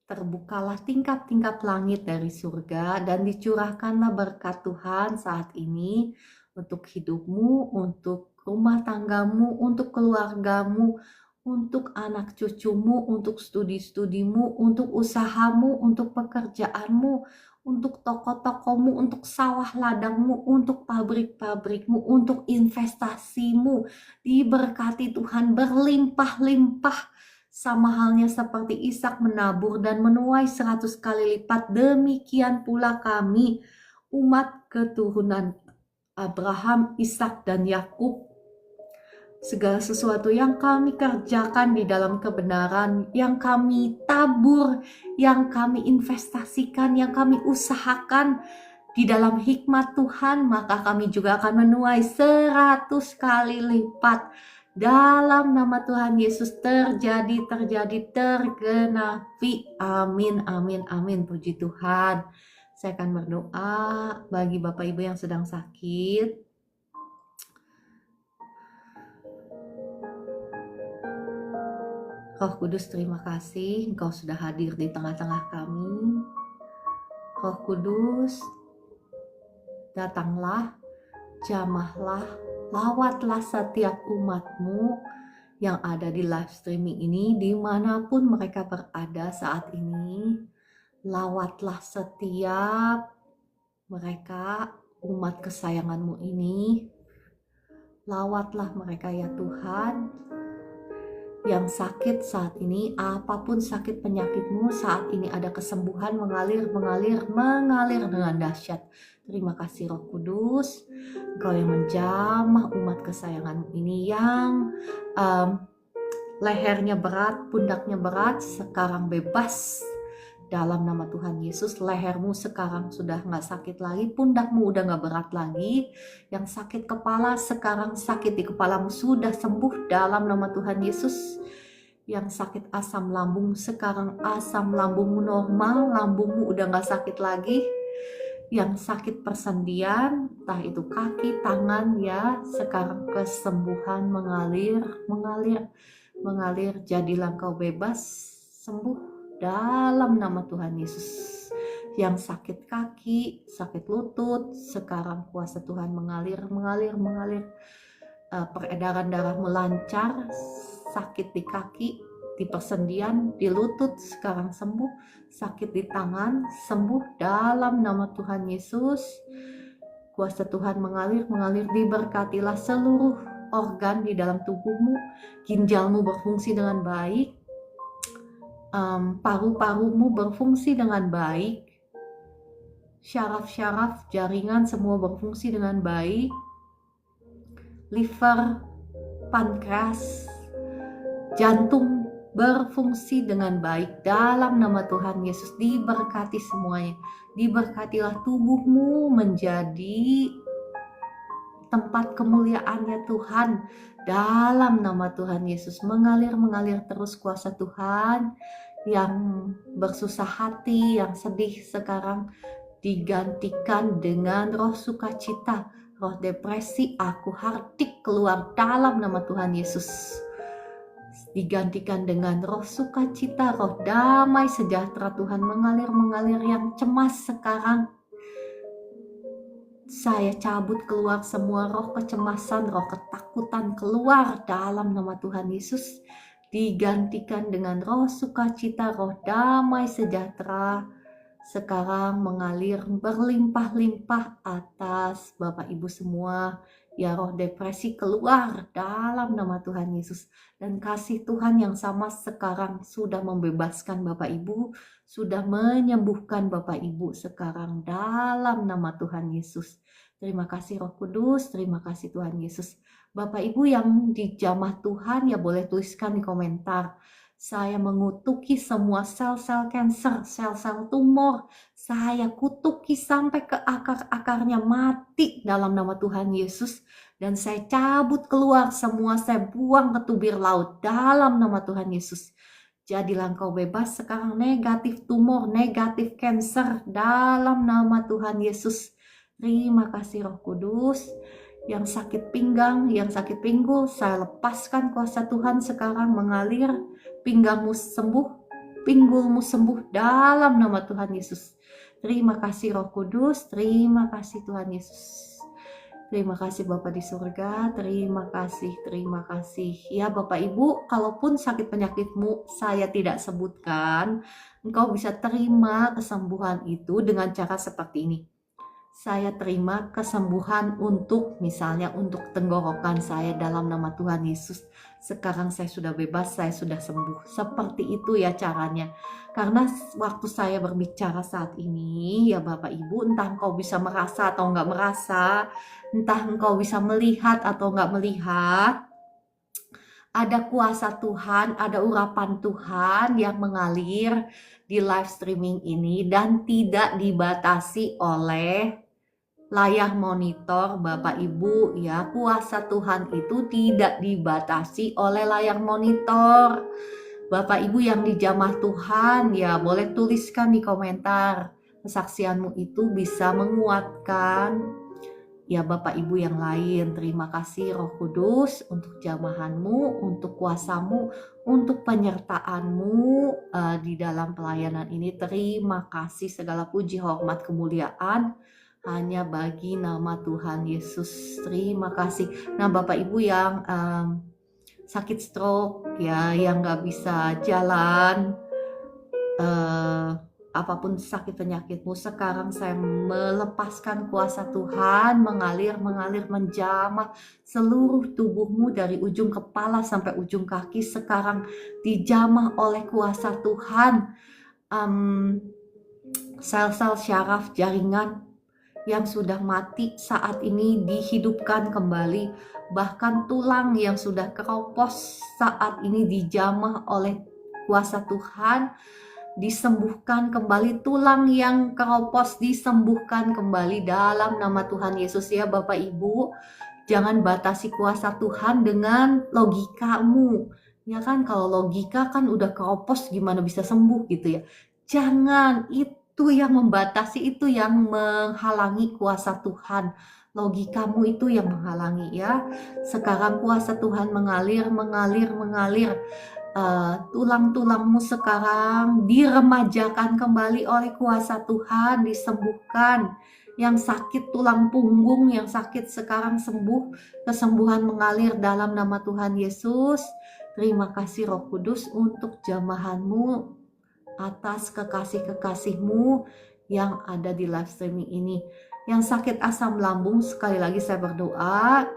Terbukalah tingkap-tingkap langit dari surga dan dicurahkanlah berkat Tuhan saat ini untuk hidupmu, untuk rumah tanggamu, untuk keluargamu, untuk anak cucumu, untuk studi-studimu, untuk usahamu, untuk pekerjaanmu, untuk toko-tokomu, untuk sawah ladangmu, untuk pabrik-pabrikmu, untuk investasimu. Diberkati Tuhan berlimpah-limpah, sama halnya seperti Ishak menabur dan menuai 100 kali lipat. Demikian pula kami, umat keturunan Abraham, Ishak, dan Yakub. Segala sesuatu yang kami kerjakan di dalam kebenaran, yang kami tabur, yang kami investasikan, yang kami usahakan di dalam hikmat Tuhan, maka kami juga akan menuai 100 kali lipat. Dalam nama Tuhan Yesus tergenapi. Amin, amin, amin. Puji Tuhan. Saya akan berdoa bagi Bapak Ibu yang sedang sakit. Roh Kudus, terima kasih Engkau sudah hadir di tengah-tengah kami. Roh Kudus, datanglah, jamahlah, lawatlah setiap umat-Mu yang ada di live streaming ini, dimanapun mereka berada saat ini. Lawatlah setiap mereka, umat kesayangan-Mu ini. Lawatlah mereka ya Tuhan, yang sakit saat ini, apapun sakit penyakitmu, saat ini ada kesembuhan mengalir dengan dahsyat. Terima kasih Roh Kudus, Engkau yang menjamah umat kesayanganmu ini yang lehernya berat, pundaknya berat, sekarang bebas. Dalam nama Tuhan Yesus, lehermu sekarang sudah gak sakit lagi, pundakmu udah gak berat lagi. Yang sakit kepala, sekarang sakit di kepalamu sudah sembuh dalam nama Tuhan Yesus. Yang sakit asam lambung, sekarang asam lambungmu normal, lambungmu udah gak sakit lagi. yang sakit persendian, entah itu kaki, tangan ya, sekarang kesembuhan mengalir, jadilah engkau bebas, sembuh dalam nama Tuhan Yesus. Yang sakit kaki, sakit lutut, sekarang kuasa Tuhan mengalir, peredaran darahmu lancar, sakit di kaki, di persendian, di lutut sekarang sembuh, sakit di tangan sembuh dalam nama Tuhan Yesus. Kuasa Tuhan mengalir, diberkatilah seluruh organ di dalam tubuhmu, ginjalmu berfungsi dengan baik, paru-parumu berfungsi dengan baik, syaraf-syaraf, jaringan semua berfungsi dengan baik, liver, pankreas, jantung berfungsi dengan baik dalam nama Tuhan Yesus. Diberkati semuanya. Diberkatilah tubuhmu menjadi tempat kemuliaannya Tuhan dalam nama Tuhan Yesus. Mengalir terus kuasa Tuhan. Yang bersusah hati, yang sedih sekarang digantikan dengan roh sukacita. Roh depresi aku hardik keluar dalam nama Tuhan Yesus. Digantikan dengan roh sukacita, roh damai sejahtera Tuhan mengalir yang cemas sekarang. Saya cabut keluar semua roh kecemasan, roh ketakutan keluar dalam nama Tuhan Yesus. Digantikan dengan roh sukacita, roh damai sejahtera sekarang mengalir berlimpah-limpah atas Bapak Ibu semua. Ya, roh depresi keluar dalam nama Tuhan Yesus. Dan kasih Tuhan yang sama sekarang sudah membebaskan Bapak Ibu, sudah menyembuhkan Bapak Ibu sekarang dalam nama Tuhan Yesus. Terima kasih Roh Kudus, terima kasih Tuhan Yesus. Bapak Ibu yang dijamah Tuhan ya boleh tuliskan di komentar. Saya mengutuki semua sel-sel kanker, sel-sel tumor. Saya kutuki sampai ke akar-akarnya mati dalam nama Tuhan Yesus. Dan saya cabut keluar semua, saya buang ke tubir laut dalam nama Tuhan Yesus. Jadilah engkau bebas sekarang negatif tumor, negatif kanker dalam nama Tuhan Yesus. Terima kasih Roh Kudus. Yang sakit pinggang, yang sakit pinggul, saya lepaskan kuasa Tuhan sekarang mengalir. Pinggangmu sembuh, pinggulmu sembuh dalam nama Tuhan Yesus. Terima kasih Roh Kudus, terima kasih Tuhan Yesus. Terima kasih Bapa di surga, terima kasih. Ya Bapak Ibu, kalaupun sakit penyakitmu saya tidak sebutkan, engkau bisa terima kesembuhan itu dengan cara seperti ini. Saya terima kesembuhan untuk misalnya untuk tenggorokan saya dalam nama Tuhan Yesus. Sekarang saya sudah bebas, saya sudah sembuh. Seperti itu ya caranya. Karena waktu saya berbicara saat ini ya Bapak Ibu, entah engkau bisa merasa atau enggak merasa, entah engkau bisa melihat atau enggak melihat, ada kuasa Tuhan, ada urapan Tuhan yang mengalir di live streaming ini dan tidak dibatasi oleh layar monitor Bapak Ibu ya. Kuasa Tuhan itu tidak dibatasi oleh layar monitor. Bapak Ibu yang dijamah Tuhan ya boleh tuliskan di komentar. Kesaksianmu itu bisa menguatkan ya Bapak Ibu yang lain. Terima kasih Roh Kudus untuk jamahanmu, untuk kuasamu, untuk penyertaanmu di dalam pelayanan ini. Terima kasih, segala puji, hormat, kemuliaan hanya bagi nama Tuhan Yesus. Terima kasih. Nah Bapak Ibu yang sakit stroke ya, yang gak bisa jalan, apapun sakit penyakitmu, sekarang saya melepaskan kuasa Tuhan mengalir menjamah seluruh tubuhmu dari ujung kepala sampai ujung kaki. Sekarang dijamah oleh kuasa Tuhan. Sel-sel syaraf, jaringan yang sudah mati saat ini dihidupkan kembali. Bahkan tulang yang sudah keropos saat ini dijamah oleh kuasa Tuhan, disembuhkan kembali. Tulang yang keropos disembuhkan kembali dalam nama Tuhan Yesus ya Bapak Ibu. Jangan batasi kuasa Tuhan dengan logikamu. Ya kan, kalau logika kan udah keropos gimana bisa sembuh gitu ya. Jangan, itu itu yang membatasi, itu yang menghalangi kuasa Tuhan. Logikamu itu yang menghalangi ya. Sekarang kuasa Tuhan mengalir. Tulang-tulangmu sekarang diremajakan kembali oleh kuasa Tuhan, disembuhkan. Yang sakit tulang punggung, yang sakit sekarang sembuh, kesembuhan mengalir dalam nama Tuhan Yesus. Terima kasih Roh Kudus untuk jamahanmu atas kekasih-kekasihmu yang ada di live streaming ini. Yang sakit asam lambung, sekali lagi saya berdoa,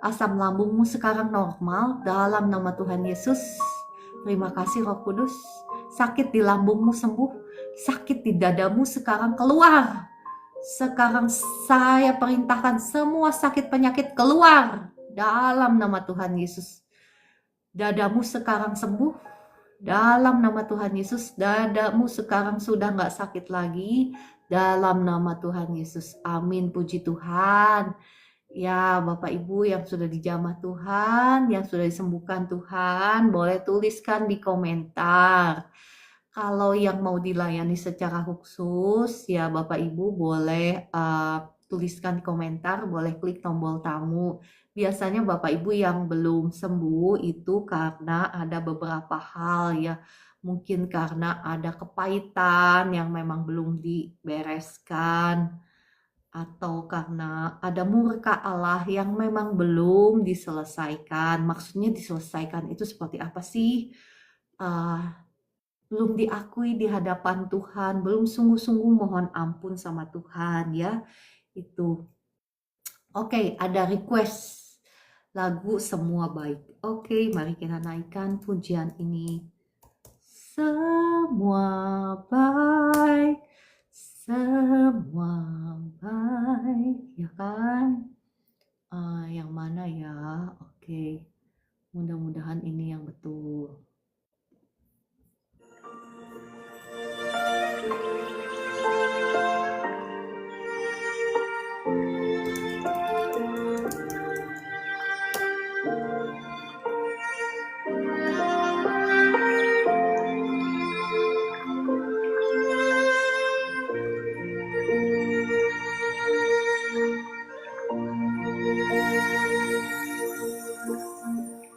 asam lambungmu sekarang normal dalam nama Tuhan Yesus. Terima kasih Roh Kudus. Sakit di lambungmu sembuh, sakit di dadamu sekarang keluar. Sekarang saya perintahkan semua sakit penyakit keluar dalam nama Tuhan Yesus. Dadamu sekarang sembuh dalam nama Tuhan Yesus. Dadamu sekarang sudah gak sakit lagi dalam nama Tuhan Yesus. Amin, puji Tuhan. Ya Bapak Ibu yang sudah dijamah Tuhan, yang sudah disembuhkan Tuhan, boleh tuliskan di komentar. Kalau yang mau dilayani secara khusus, ya Bapak Ibu boleh tuliskan di komentar, boleh klik tombol tamu. Biasanya Bapak Ibu yang belum sembuh itu karena ada beberapa hal ya. Mungkin karena ada kepahitan yang memang belum dibereskan, atau karena ada murka Allah yang memang belum diselesaikan. Maksudnya diselesaikan itu seperti apa sih? Belum diakui di hadapan Tuhan, belum sungguh-sungguh mohon ampun sama Tuhan ya. Itu. Oke, ada request lagu Semua Baik. Oke, mari kita naikkan pujian ini. Semua baik, semua baik, ya kan? Yang mana ya? Oke, mudah-mudahan ini yang betul.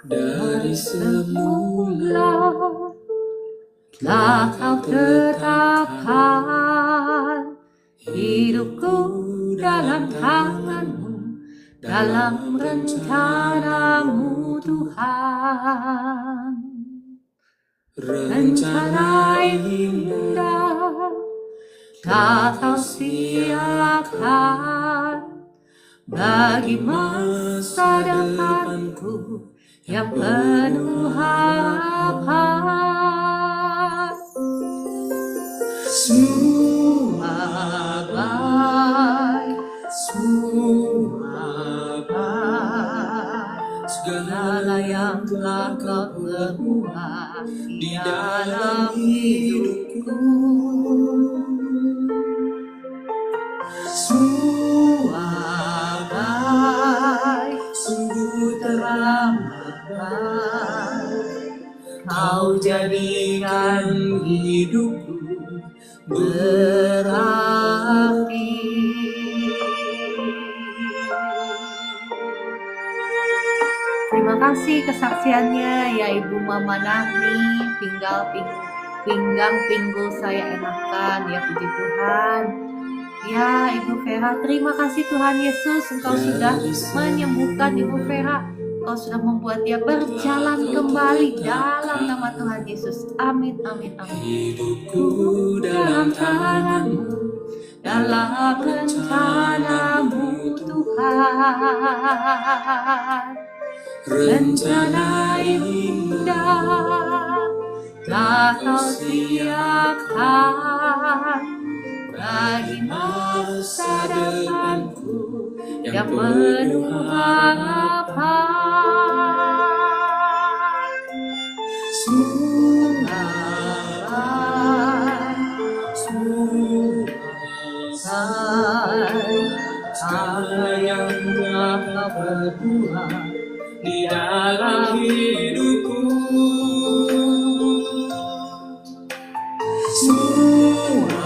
Dari semula telah kau tetapkan hidupku dalam tanganmu, dalam rencanamu Tuhan. Rencana indah telah kau siapkan bagi masa depanku yang penuh harapan. Semua baik, semua baik, segala yang telah kau perbuat di dalam hidupku. Semua baik, sungguh teramat kau jadikan hidupku berarti. Terima kasih kesaksiannya ya Ibu Mama Nani. Pinggang pinggul saya enakan ya, puji Tuhan. Ya Ibu Vera, terima kasih Tuhan Yesus, Engkau sudah menyembuhkan Ibu Vera. Engkau sudah membuat dia berjalan kembali dalam nama Tuhan Yesus. Amin, amin, amin. Hidupku dalam tanganmu, dalam rencanamu Tuhan. Rencana indah telah kau siapkan bagi masa depanku yang penuh harapan. Semua segala yang telah kau perbuat di dalam hidupku. Semua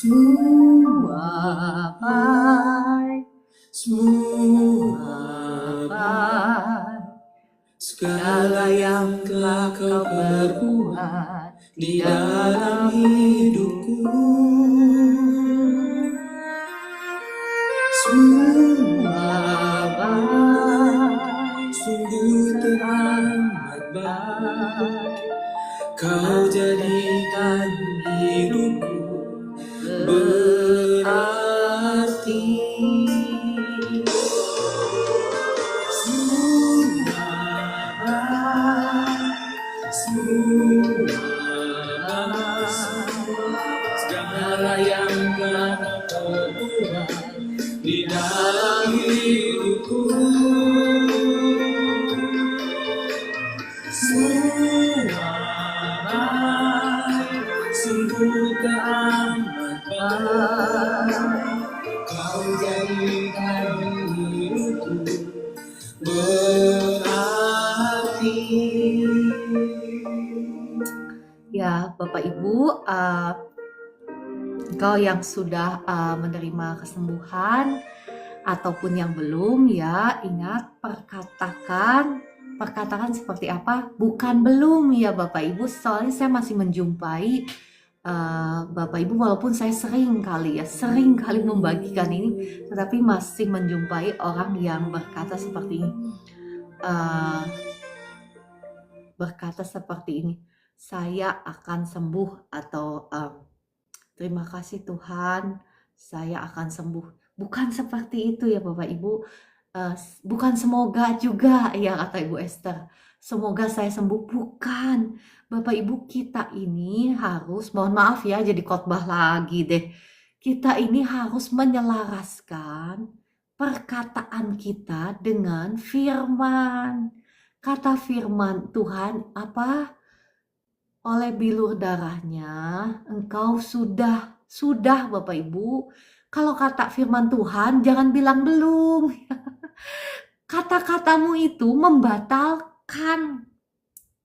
Semua baik, semua baik, segala yang telah kau perbuat buat di dalam hidupku. Semua baik, sungguh teramat baik. Kau jadikan hidupku berarti. Semua baik, semua baik. Segala yang telah kau perbuat di dalam hidupku. Semua baik, sungguh teramat baik. Kau jadikan hidupku berarti. Ya, Bapak Ibu, engkau yang sudah menerima kesembuhan ataupun yang belum, ya ingat perkatakan seperti apa? Bukan belum ya Bapak Ibu, soalnya saya masih menjumpai Bapak Ibu, walaupun saya sering kali membagikan ini, tetapi masih menjumpai orang yang berkata seperti ini. Saya akan sembuh, atau terima kasih Tuhan, saya akan sembuh. Bukan seperti itu ya Bapak Ibu. Bukan semoga juga ya kata Ibu Esther. Semoga saya sembuh, bukan. Bapak Ibu, kita ini harus, mohon maaf ya jadi khotbah lagi deh. Kita ini harus menyelaraskan perkataan kita dengan firman. Kata firman Tuhan apa? Oleh bilur darahnya engkau sudah Bapak Ibu. Kalau kata firman Tuhan jangan bilang belum. Kata-katamu itu membatalkan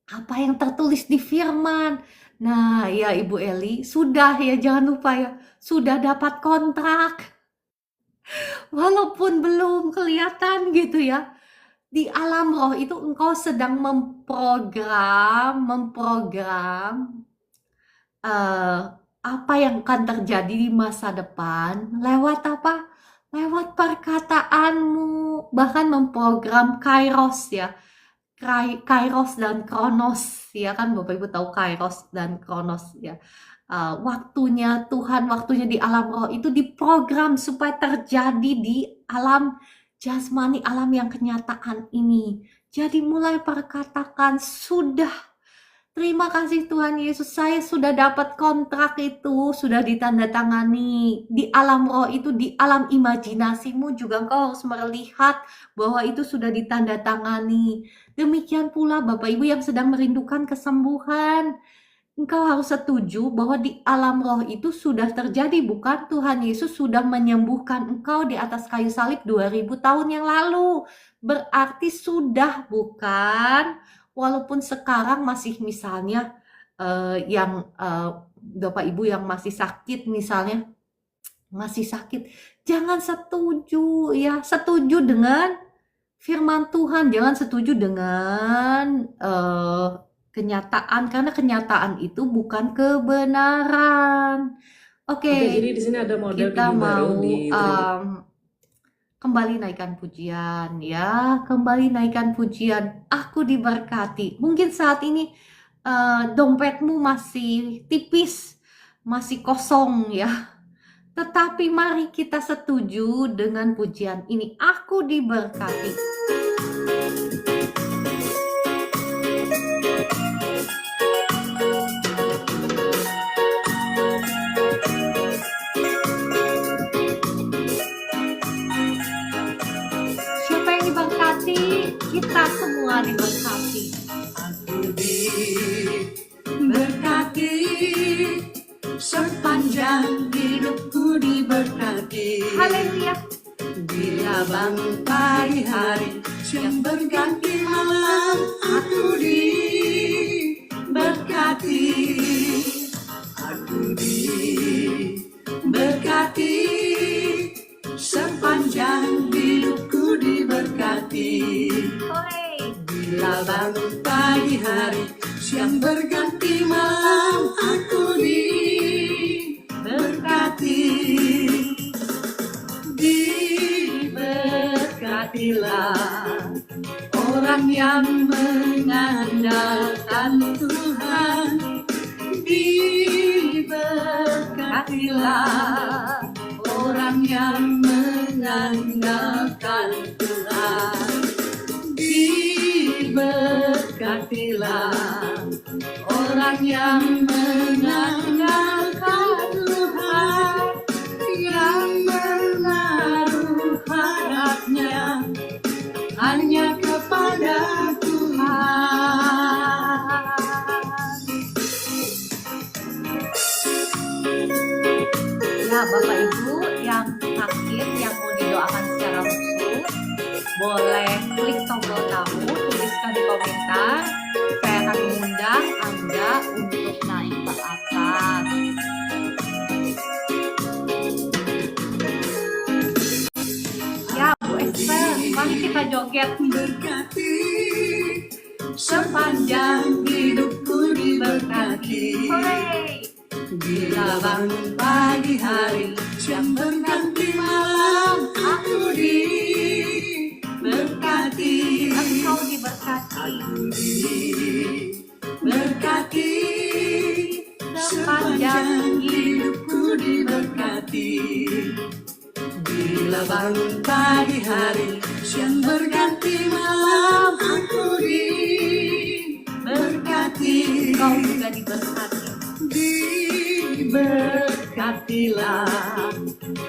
apa yang tertulis di firman. Nah ya Ibu Eli, sudah ya, jangan lupa ya, sudah dapat kontrak. Walaupun belum kelihatan gitu ya. Di alam roh itu engkau sedang memprogram apa yang akan terjadi di masa depan lewat apa? Lewat perkataanmu. Bahkan memprogram kairos ya. Kairos dan kronos ya kan, Bapak Ibu tahu kairos dan kronos ya. Waktunya Tuhan, waktunya di alam roh itu diprogram supaya terjadi di alam jasmani, alam yang kenyataan ini. Jadi mulai perkatakan, sudah. Terima kasih Tuhan Yesus, saya sudah dapat kontrak itu, sudah ditandatangani. Di alam roh itu, di alam imajinasimu juga engkau harus melihat bahwa itu sudah ditandatangani. Demikian pula Bapak Ibu yang sedang merindukan kesembuhan. Engkau harus setuju bahwa di alam roh itu sudah terjadi, bukan? Tuhan Yesus sudah menyembuhkan engkau di atas kayu salib 2000 tahun yang lalu. Berarti sudah, bukan? Walaupun sekarang masih misalnya yang Bapak Ibu yang masih sakit misalnya, masih sakit, jangan setuju ya, setuju dengan firman Tuhan, jangan setuju dengan kenyataan, karena kenyataan itu bukan kebenaran. Oke, jadi di sini ada model kita video baru mau di kembali naikkan pujian ya, kembali naikkan pujian. Aku diberkati. Mungkin saat ini dompetmu masih tipis, masih kosong ya. Tetapi mari kita setuju dengan pujian ini. Aku diberkati. Haleluya. Bila bangun pagi hari, siang berganti malam, aku diberkati. Aku diberkati, sepanjang hidupku diberkati. Hore. Bila bangun pagi hari, siang berganti malam, aku diberkati. Diberkatilah orang yang mengandalkan Tuhan. Diberkatilah orang yang mengandalkan Tuhan. Diberkatilah orang yang mengandalkan Tuhan, yang menaruh harapnya hanya kepada Tuhan. Ya Bapak Ibu yang sakit, yang mau didoakan secara khusus, boleh klik tombol tamu, tuliskan di komentar. Saya akan mengundang Anda untuk naik ke atas. Ya Bu Esther, mari kita joget. Berkati, sepanjang hidupku diberkati. Hore. Bila bangun pagi hari, siang berganti malam, aku diberkati. Engkau diberkati. Berkati, sepanjang hidupku diberkati. Bila bangun pagi hari, siang berganti malam, aku diberkati. Engkau juga diberkati. Diberkatilah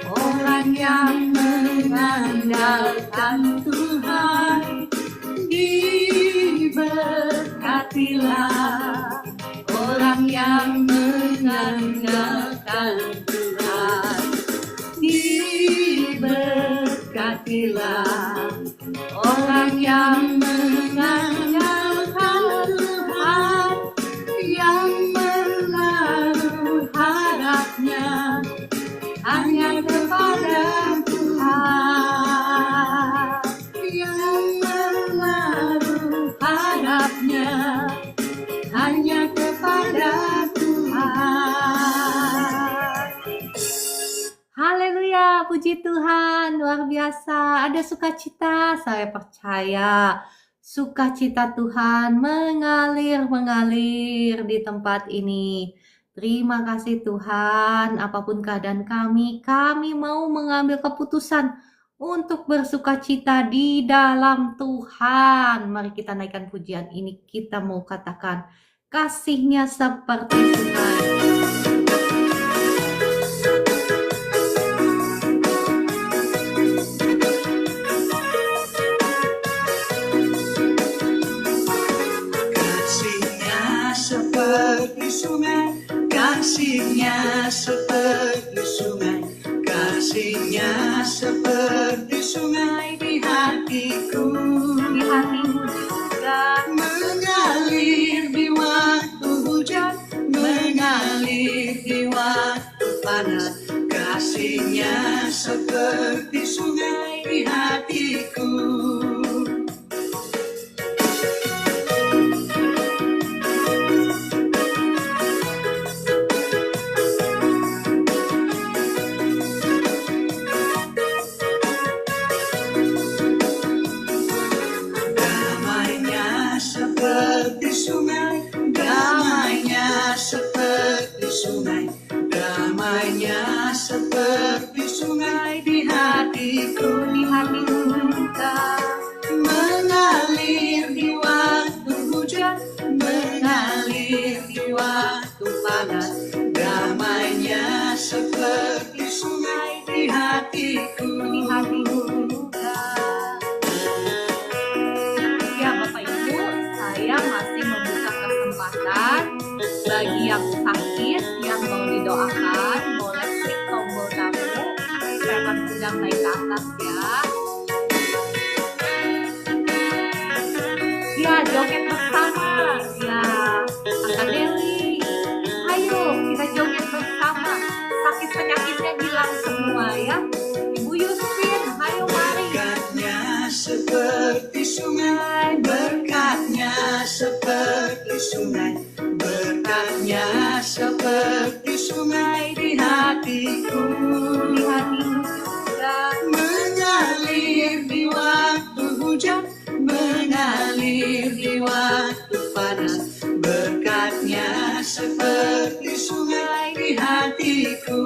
orang yang mengandalkan Tuhan. Diberkatilah orang yang mengandalkan Tuhan. Diberkatilah orang yang mengandalkan Tuhan, yang menaruh harapnya hanya kepada Tuhan, yang menaruh harapnya hanya kepada Tuhan. Haleluya, puji Tuhan, luar biasa. Ada sukacita, saya percaya sukacita Tuhan mengalir di tempat ini. Terima kasih Tuhan, apapun keadaan kami mau mengambil keputusan untuk bersukacita di dalam Tuhan. Mari kita naikkan pujian ini, kita mau katakan kasih-Nya seperti sungai. Seperti sungai, kasih-Nya seperti sungai, kasih-Nya seperti sungai di hatiku, Di hatimu juga. mengalir di waktu hujan, mengalir di waktu panas. Kasih-Nya seperti sungai di hatiku. Seperti sungai, damainya seperti sungai, damainya seperti sungai di hatiku, mengalir di waktu hujan, mengalir di waktu panas, damainya seperti sungai di hatiku, Ya Bapak Ibu, saya masih membuka kesempatan sungai, berkatnya seperti sungai di hatiku. Di hatimu juga Mengalir di waktu hujan, mengalir di waktu panas, berkatnya seperti sungai di hatiku.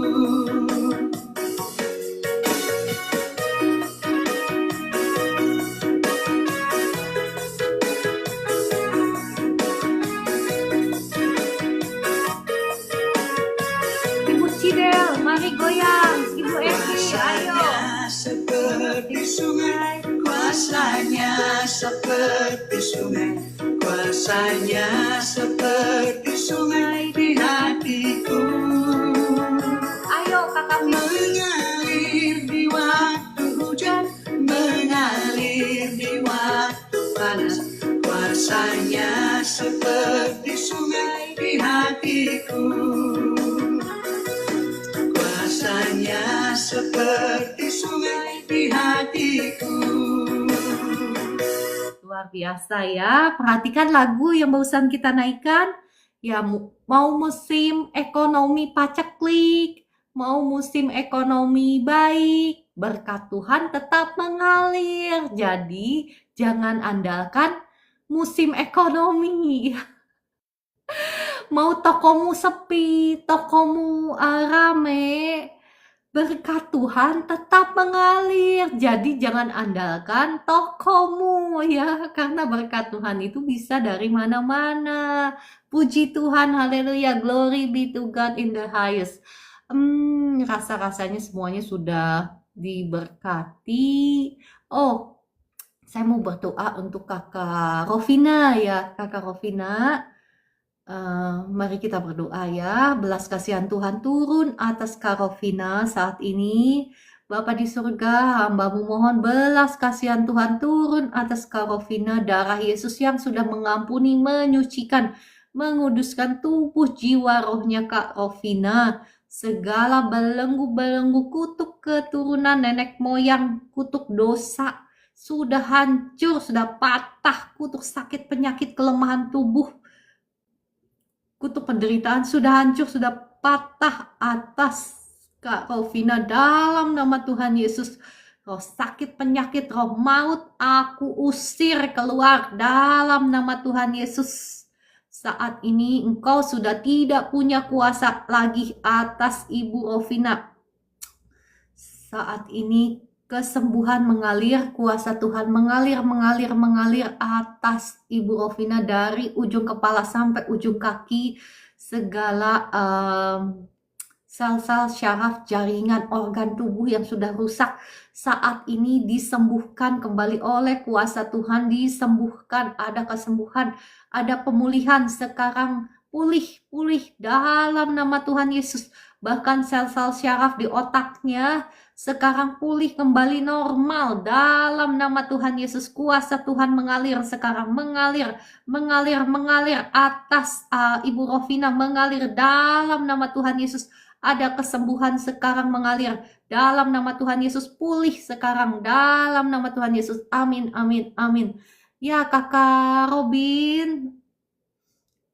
Ibu Cidel, mari goyang. Ibu Eki, ayo. Kuasanya seperti sungai, kuasanya seperti sungai, kuasanya seperti sungai di hatiku. Ayo kakak Mengalir di waktu hujan, mengalir di waktu panas, kuasanya seperti sungai di hatiku. Kuasanya seperti sungai di hatiku. Luar biasa ya. Perhatikan lagu yang barusan kita naikkan. Ya, mau musim ekonomi paceklik, mau musim ekonomi baik, berkat Tuhan tetap mengalir. Jadi, jangan andalkan musim ekonomi. Mau tokomu sepi, tokomu rame, berkat Tuhan tetap mengalir. Jadi jangan andalkan tokomu ya, karena berkat Tuhan itu bisa dari mana-mana. Puji Tuhan, haleluya, glory be to God in the highest. Rasa-rasanya semuanya sudah diberkati. Oh, saya mau berdoa untuk kakak Rovina ya, kakak Rovina. Mari kita berdoa ya. Belas kasihan Tuhan turun atas Kak Rovina saat ini. Bapa di surga, hamba-Mu mohon belas kasihan Tuhan turun atas Kak Rovina. Darah Yesus yang sudah mengampuni, menyucikan, menguduskan tubuh, jiwa, rohnya Kak Rovina. Segala belenggu-belenggu kutuk keturunan nenek moyang, kutuk dosa, sudah hancur, sudah patah, kutuk sakit, penyakit, kelemahan tubuh, kutuk penderitaan sudah hancur, sudah patah atas Kak Rovina dalam nama Tuhan Yesus. Roh sakit, penyakit, roh maut, aku usir keluar dalam nama Tuhan Yesus. Saat ini engkau sudah tidak punya kuasa lagi atas Ibu Rovina. Saat ini kesembuhan mengalir, kuasa Tuhan mengalir atas Ibu Rovina dari ujung kepala sampai ujung kaki. Segala sel-sel syaraf, jaringan, organ tubuh yang sudah rusak saat ini disembuhkan kembali oleh kuasa Tuhan, disembuhkan, ada kesembuhan, ada pemulihan sekarang, pulih dalam nama Tuhan Yesus. Bahkan sel-sel syaraf di otaknya sekarang pulih kembali normal dalam nama Tuhan Yesus. Kuasa Tuhan mengalir sekarang, mengalir atas Ibu Rovina, mengalir dalam nama Tuhan Yesus. Ada kesembuhan sekarang mengalir dalam nama Tuhan Yesus, pulih sekarang dalam nama Tuhan Yesus. Amin, amin, amin. Ya, Kakak Robin,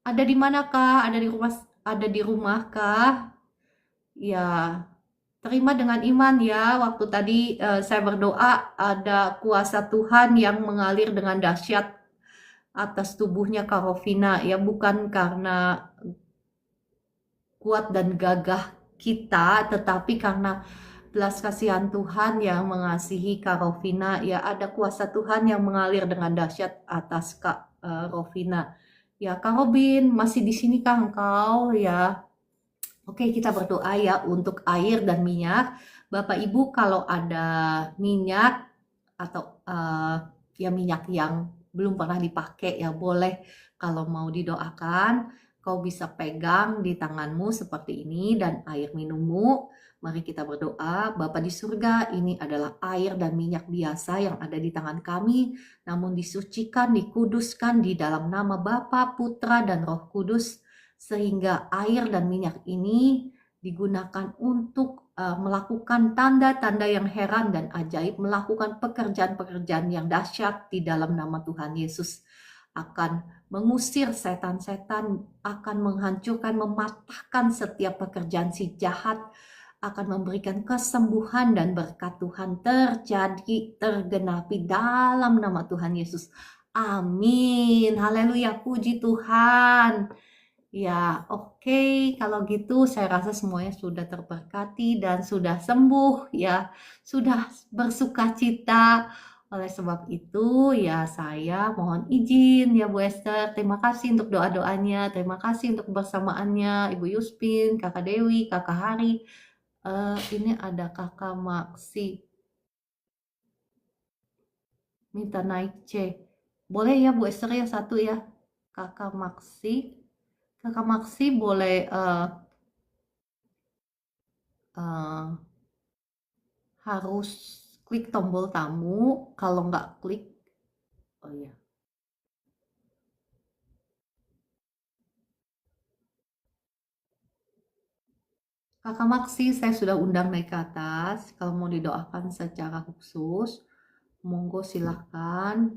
ada di mana kah? Ada di rumah kah? Ya, terima dengan iman ya. Waktu tadi saya berdoa, ada kuasa Tuhan yang mengalir dengan dahsyat atas tubuhnya Kak Rovina. Ya, bukan karena kuat dan gagah kita, tetapi karena belas kasihan Tuhan yang mengasihi Kak Rovina. Ya, ada kuasa Tuhan yang mengalir dengan dahsyat atas Kak Rovina. Ya, Kak Robin, masih di sini kah engkau? Ya. Oke, kita berdoa ya untuk air dan minyak. Bapak Ibu, kalau ada minyak atau ya minyak yang belum pernah dipakai ya boleh, kalau mau didoakan, kau bisa pegang di tanganmu seperti ini dan air minummu. Mari kita berdoa. Bapa di surga, ini adalah air dan minyak biasa yang ada di tangan kami, namun disucikan, dikuduskan di dalam nama Bapa, Putra, dan Roh Kudus, sehingga air dan minyak ini digunakan untuk melakukan tanda-tanda yang heran dan ajaib, melakukan pekerjaan-pekerjaan yang dahsyat di dalam nama Tuhan Yesus. akan mengusir setan-setan, akan menghancurkan, mematahkan setiap pekerjaan si jahat, akan memberikan kesembuhan dan berkat Tuhan terjadi, tergenapi dalam nama Tuhan Yesus. Amin. Haleluya, puji Tuhan. Ya, oke. Kalau gitu saya rasa semuanya sudah terberkati dan sudah sembuh ya, sudah bersukacita. Oleh sebab itu ya saya mohon izin ya Bu Esther, terima kasih untuk doa-doanya, terima kasih untuk kebersamaannya Ibu Yuspin, Kakak Dewi, Kakak Hari. Ini ada Kakak Maksi minta naik C. Boleh ya Bu Esther ya satu ya. Kakak Maksi boleh harus klik tombol tamu. Kalau nggak klik, oh ya. Kakak Maksi, saya sudah undang naik ke atas. Kalau mau didoakan secara khusus, monggo silahkan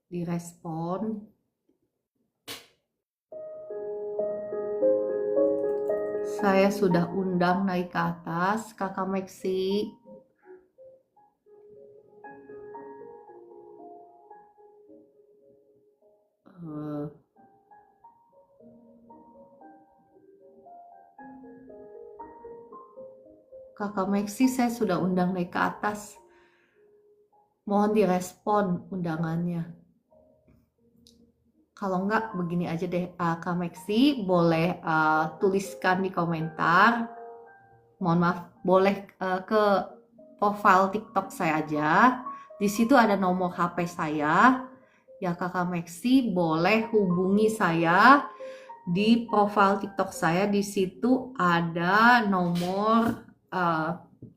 direspon. Saya sudah undang naik ke atas, Kakak Maksi. Kakak Maksi, saya sudah undang naik ke atas. Mohon direspon undangannya. Kalau enggak, begini aja deh, Kak Maksi boleh tuliskan di komentar. Mohon maaf, boleh ke profil TikTok saya aja. Di situ ada nomor HP saya. Ya Kakak Maksi boleh hubungi saya di profil TikTok saya. Di situ ada nomor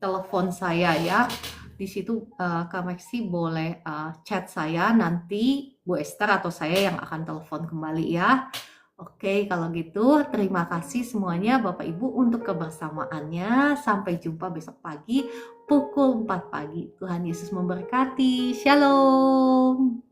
telepon saya ya. Di situ Kak Maksi boleh chat saya, nanti Bu Esther atau saya yang akan telepon kembali ya. Oke, kalau gitu terima kasih semuanya Bapak Ibu untuk kebersamaannya. Sampai jumpa besok pagi pukul 4 pagi. Tuhan Yesus memberkati. Shalom.